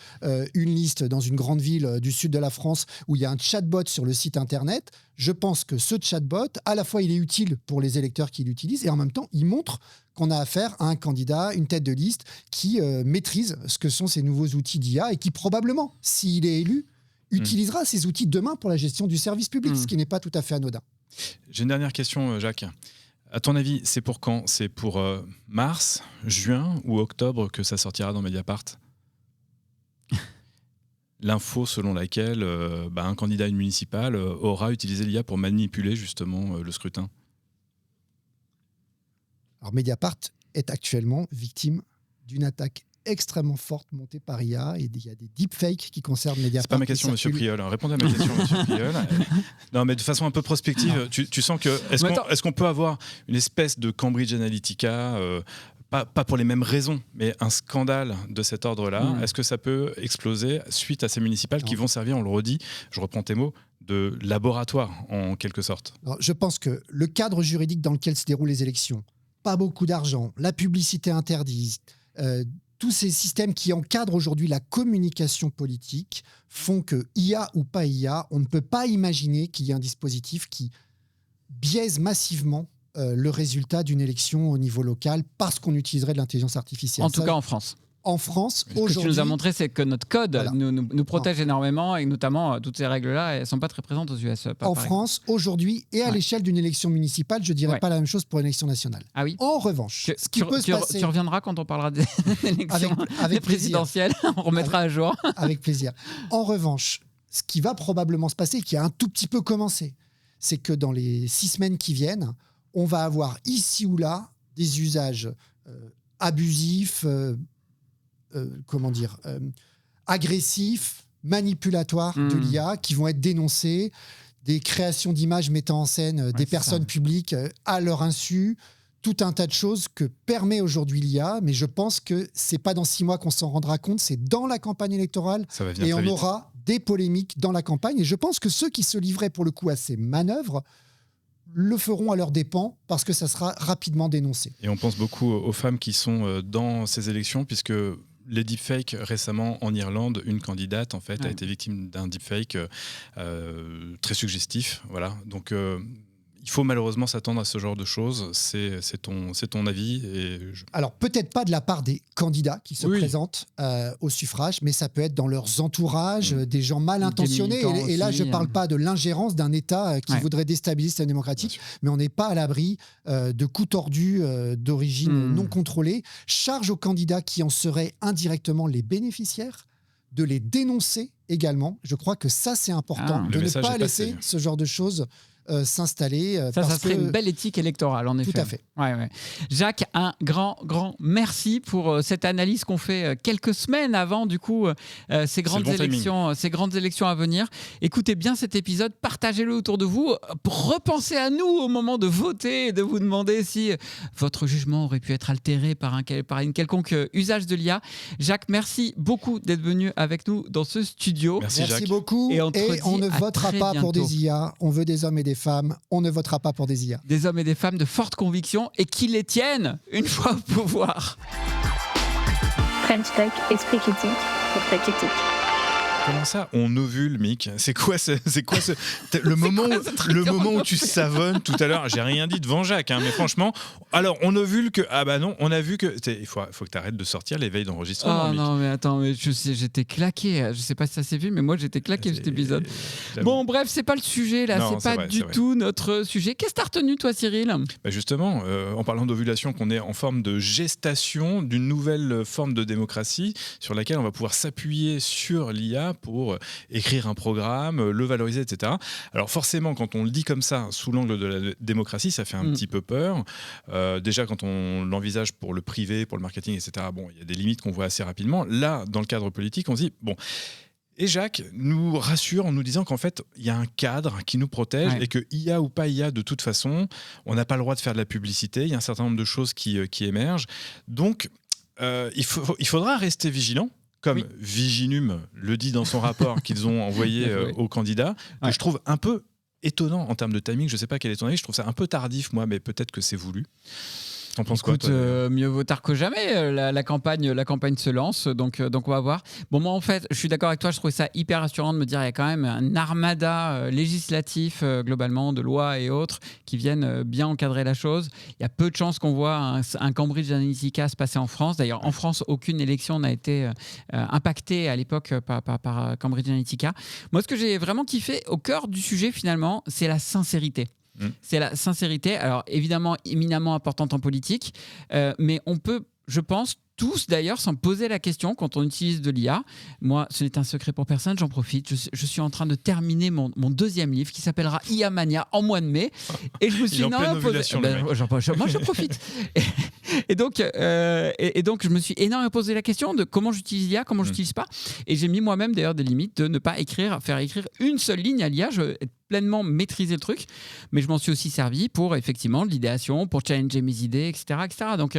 une liste dans une grande ville du sud de la France où il y a un chatbot sur le site internet. Je pense que ce chatbot, à la fois, il est utile pour les électeurs qui l'utilisent et en même temps, il montre qu'on a affaire à un candidat, une tête de liste qui maîtrise ce que sont ces nouveaux outils d'IA et qui probablement, s'il est élu, utilisera ces outils demain pour la gestion du service public, ce qui n'est pas tout à fait anodin. J'ai une dernière question, Jacques. À ton avis, c'est pour quand ? C'est pour mars, juin ou octobre que ça sortira dans Mediapart ? L'info selon laquelle un candidat à une municipale aura utilisé l'IA pour manipuler justement le scrutin. Alors Mediapart est actuellement victime d'une attaque extrêmement forte montée par IA et il y a des deepfakes qui concernent Mediapart. C'est pas ma question, monsieur Priol. Répondez à ma question, monsieur Priol. Non, mais de façon un peu prospective, tu sens que est-ce qu'on peut avoir une espèce de Cambridge Analytica, pas pour les mêmes raisons, mais un scandale de cet ordre-là, est-ce que ça peut exploser suite à ces municipales qui vont servir, on le redit, je reprends tes mots, de laboratoire en quelque sorte? Alors, je pense que le cadre juridique dans lequel se déroulent les élections, pas beaucoup d'argent, la publicité interdite, tous ces systèmes qui encadrent aujourd'hui la communication politique font que, IA ou pas IA, on ne peut pas imaginer qu'il y ait un dispositif qui biaise massivement le résultat d'une élection au niveau local parce qu'on utiliserait de l'intelligence artificielle. En tout cas en France. En France, aujourd'hui... Ce que tu nous as montré, c'est que notre code nous protège énormément et notamment toutes ces règles-là, elles ne sont pas très présentes aux US. En France, aujourd'hui, et à l'échelle d'une élection municipale, je ne dirais pas la même chose pour une élection nationale. Ah oui. En revanche, ce qui peut se passer... Tu reviendras quand on parlera des élections avec présidentielles, on remettra à jour. Avec plaisir. En revanche, ce qui va probablement se passer, qui a un tout petit peu commencé, c'est que dans les 6 semaines qui viennent, on va avoir ici ou là des usages abusifs, agressifs, manipulatoires de l'IA qui vont être dénoncés, des créations d'images mettant en scène des personnes publiques à leur insu, tout un tas de choses que permet aujourd'hui l'IA, mais je pense que c'est pas dans 6 mois qu'on s'en rendra compte, c'est dans la campagne électorale et on aura des polémiques dans la campagne et je pense que ceux qui se livraient pour le coup à ces manœuvres le feront à leurs dépens parce que ça sera rapidement dénoncé. Et on pense beaucoup aux femmes qui sont dans ces élections puisque les deepfakes, récemment en Irlande, une candidate en fait a été victime d'un deepfake très suggestif. Voilà. Donc il faut malheureusement s'attendre à ce genre de choses. C'est ton avis Alors peut-être pas de la part des candidats qui se présentent au suffrage, mais ça peut être dans leurs entourages, des gens mal intentionnés. Et là, je ne parle pas de l'ingérence d'un État qui voudrait déstabiliser le système démocratique, mais on n'est pas à l'abri de coups tordus d'origine non contrôlée. Charge aux candidats qui en seraient indirectement les bénéficiaires de les dénoncer également. Je crois que ça, c'est important, de ne pas laisser ce genre de choses s'installer. Ça serait une belle éthique électorale, en effet. Tout à fait. Ouais. Jacques, un grand merci pour cette analyse qu'on fait quelques semaines avant du coup ces grandes élections à venir. Écoutez bien cet épisode, partagez-le autour de vous, repensez à nous au moment de voter et de vous demander si votre jugement aurait pu être altéré par une quelconque usage de l'IA. Jacques, merci beaucoup d'être venu avec nous dans ce studio. Merci beaucoup. Et on ne votera pas pour des IA, on veut des hommes et des femmes, on ne votera pas pour des IA. Des hommes et des femmes de forte conviction et qui les tiennent une fois au pouvoir. French Tech, esprit critique pour Tech Éthique. Comment ça, on ovule, Mick ? C'est quoi le moment où tu savonnes tout à l'heure ? J'ai rien dit devant Jacques, mais franchement, alors on ovule que non, on a vu que il faut que tu arrêtes de sortir les veilles d'enregistrement. Oh non, mais attends, j'étais claqué. Je sais pas si ça s'est vu, mais moi j'étais claqué cet épisode. Bon, bref, c'est pas le sujet là, c'est pas du tout notre sujet. Qu'est-ce que t'as retenu toi, Cyril ? Justement, en parlant d'ovulation, qu'on est en forme de gestation d'une nouvelle forme de démocratie sur laquelle on va pouvoir s'appuyer sur l'IA pour écrire un programme, le valoriser, etc. Alors forcément, quand on le dit comme ça, sous l'angle de la démocratie, ça fait un petit peu peur. Déjà, quand on l'envisage pour le privé, pour le marketing, etc., il y a des limites qu'on voit assez rapidement. Là, dans le cadre politique, on se dit, bon... Et Jacques nous rassure en nous disant qu'en fait, il y a un cadre qui nous protège et que IA ou pas IA, de toute façon, on n'a pas le droit de faire de la publicité. Il y a un certain nombre de choses qui émergent. Donc, il faudra rester vigilant. comme Viginum le dit dans son rapport qu'ils ont envoyé aux candidats, que je trouve un peu étonnant en termes de timing. Je ne sais pas quel est ton avis, je trouve ça un peu tardif, moi, mais peut-être que c'est voulu. T'en penses quoi, toi, mieux vaut tard que jamais. La campagne se lance, donc on va voir. Bon, moi, en fait, je suis d'accord avec toi. Je trouvais ça hyper rassurant de me dire qu'il y a quand même un armada législatif, globalement, de lois et autres, qui viennent bien encadrer la chose. Il y a peu de chances qu'on voit un Cambridge Analytica se passer en France. D'ailleurs, en France, aucune élection n'a été impactée à l'époque par Cambridge Analytica. Moi, ce que j'ai vraiment kiffé au cœur du sujet, finalement, c'est la sincérité. C'est la sincérité, alors évidemment éminemment importante en politique, mais on peut, je pense, tous d'ailleurs s'en poser la question quand on utilise de l'IA. Moi, ce n'est un secret pour personne, j'en profite. Je suis en train de terminer mon deuxième livre qui s'appellera IA Mania en mois de mai. Et je me suis énormément posé... moi, je profite. Et donc, je me suis énormément posé la question de comment j'utilise l'IA, comment j'utilise pas. Et j'ai mis moi-même d'ailleurs des limites de ne pas faire écrire une seule ligne à l'IA. Je veux pleinement maîtriser le truc, mais je m'en suis aussi servi pour effectivement de l'idéation, pour challenger mes idées, etc. Donc,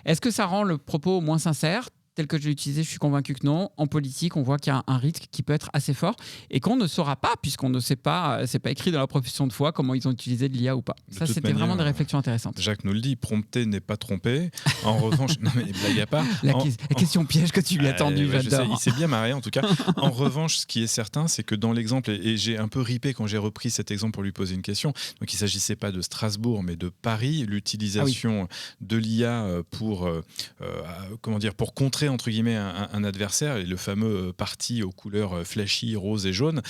est-ce que ça rend le propos moins sincère ? Tel que je l'ai utilisé, je suis convaincu que non. En politique, on voit qu'il y a un risque qui peut être assez fort et qu'on ne saura pas, puisqu'on ne sait pas, c'est pas écrit dans la profession de foi, comment ils ont utilisé de l'IA ou pas. Ça, c'était vraiment des réflexions intéressantes. Jacques nous le dit, prompter n'est pas tromper. En revanche, non mais blague à part. La question piège que tu lui as tendue, j'adore. Il s'est bien marré en tout cas. En revanche, ce qui est certain, c'est que dans l'exemple, et j'ai un peu ripé quand j'ai repris cet exemple pour lui poser une question, donc il ne s'agissait pas de Strasbourg, mais de Paris, l'utilisation de l'IA pour contrer entre guillemets un adversaire, et le fameux parti aux couleurs flashy, rose et jaune,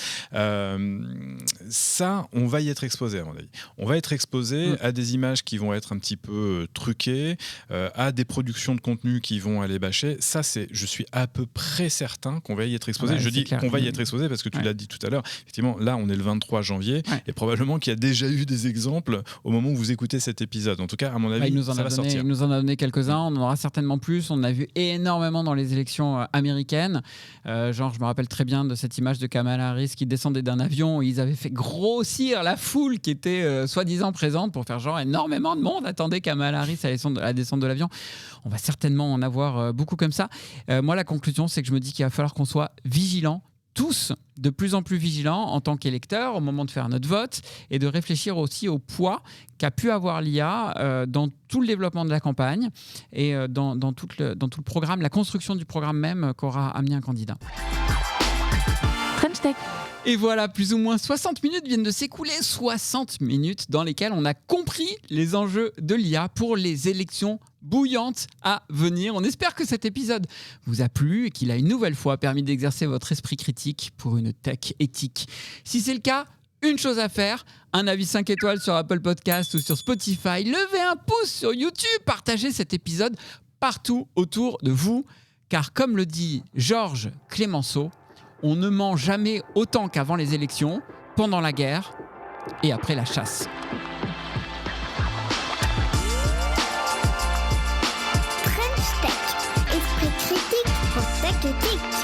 ça, on va y être exposé à mon avis. On va être exposé à des images qui vont être un petit peu truquées, à des productions de contenu qui vont aller bâcher. Ça, je suis à peu près certain qu'on va y être exposé. Je dis qu'on va y être exposé parce que tu l'as dit tout à l'heure. Effectivement, là, on est le 23 janvier et probablement qu'il y a déjà eu des exemples au moment où vous écoutez cet épisode. En tout cas, à mon avis, ça va sortir. Il nous en a donné quelques-uns. On en aura certainement plus. On a vu énormément dans les élections américaines. Genre, je me rappelle très bien de cette image de Kamala Harris qui descendait d'un avion. Ils avaient fait grossir la foule qui était soi-disant présente pour faire genre énormément de monde attendait Kamala Harris à la descente de l'avion. On va certainement en avoir beaucoup comme ça. Moi, la conclusion, c'est que je me dis qu'il va falloir qu'on soit vigilants, tous de plus en plus vigilants en tant qu'électeurs au moment de faire notre vote et de réfléchir aussi au poids qu'a pu avoir l'IA dans tout le développement de la campagne et dans tout le programme, la construction du programme même qu'aura amené un candidat. French Tech. Et voilà, plus ou moins 60 minutes viennent de s'écouler, 60 minutes dans lesquelles on a compris les enjeux de l'IA pour les élections bouillantes à venir. On espère que cet épisode vous a plu et qu'il a une nouvelle fois permis d'exercer votre esprit critique pour une tech éthique. Si c'est le cas, une chose à faire, un avis 5 étoiles sur Apple Podcast ou sur Spotify, levez un pouce sur YouTube, partagez cet épisode partout autour de vous, car comme le dit Georges Clemenceau, on ne ment jamais autant qu'avant les élections, pendant la guerre et après la chasse. French Tech, esprit critique pour tech éthique.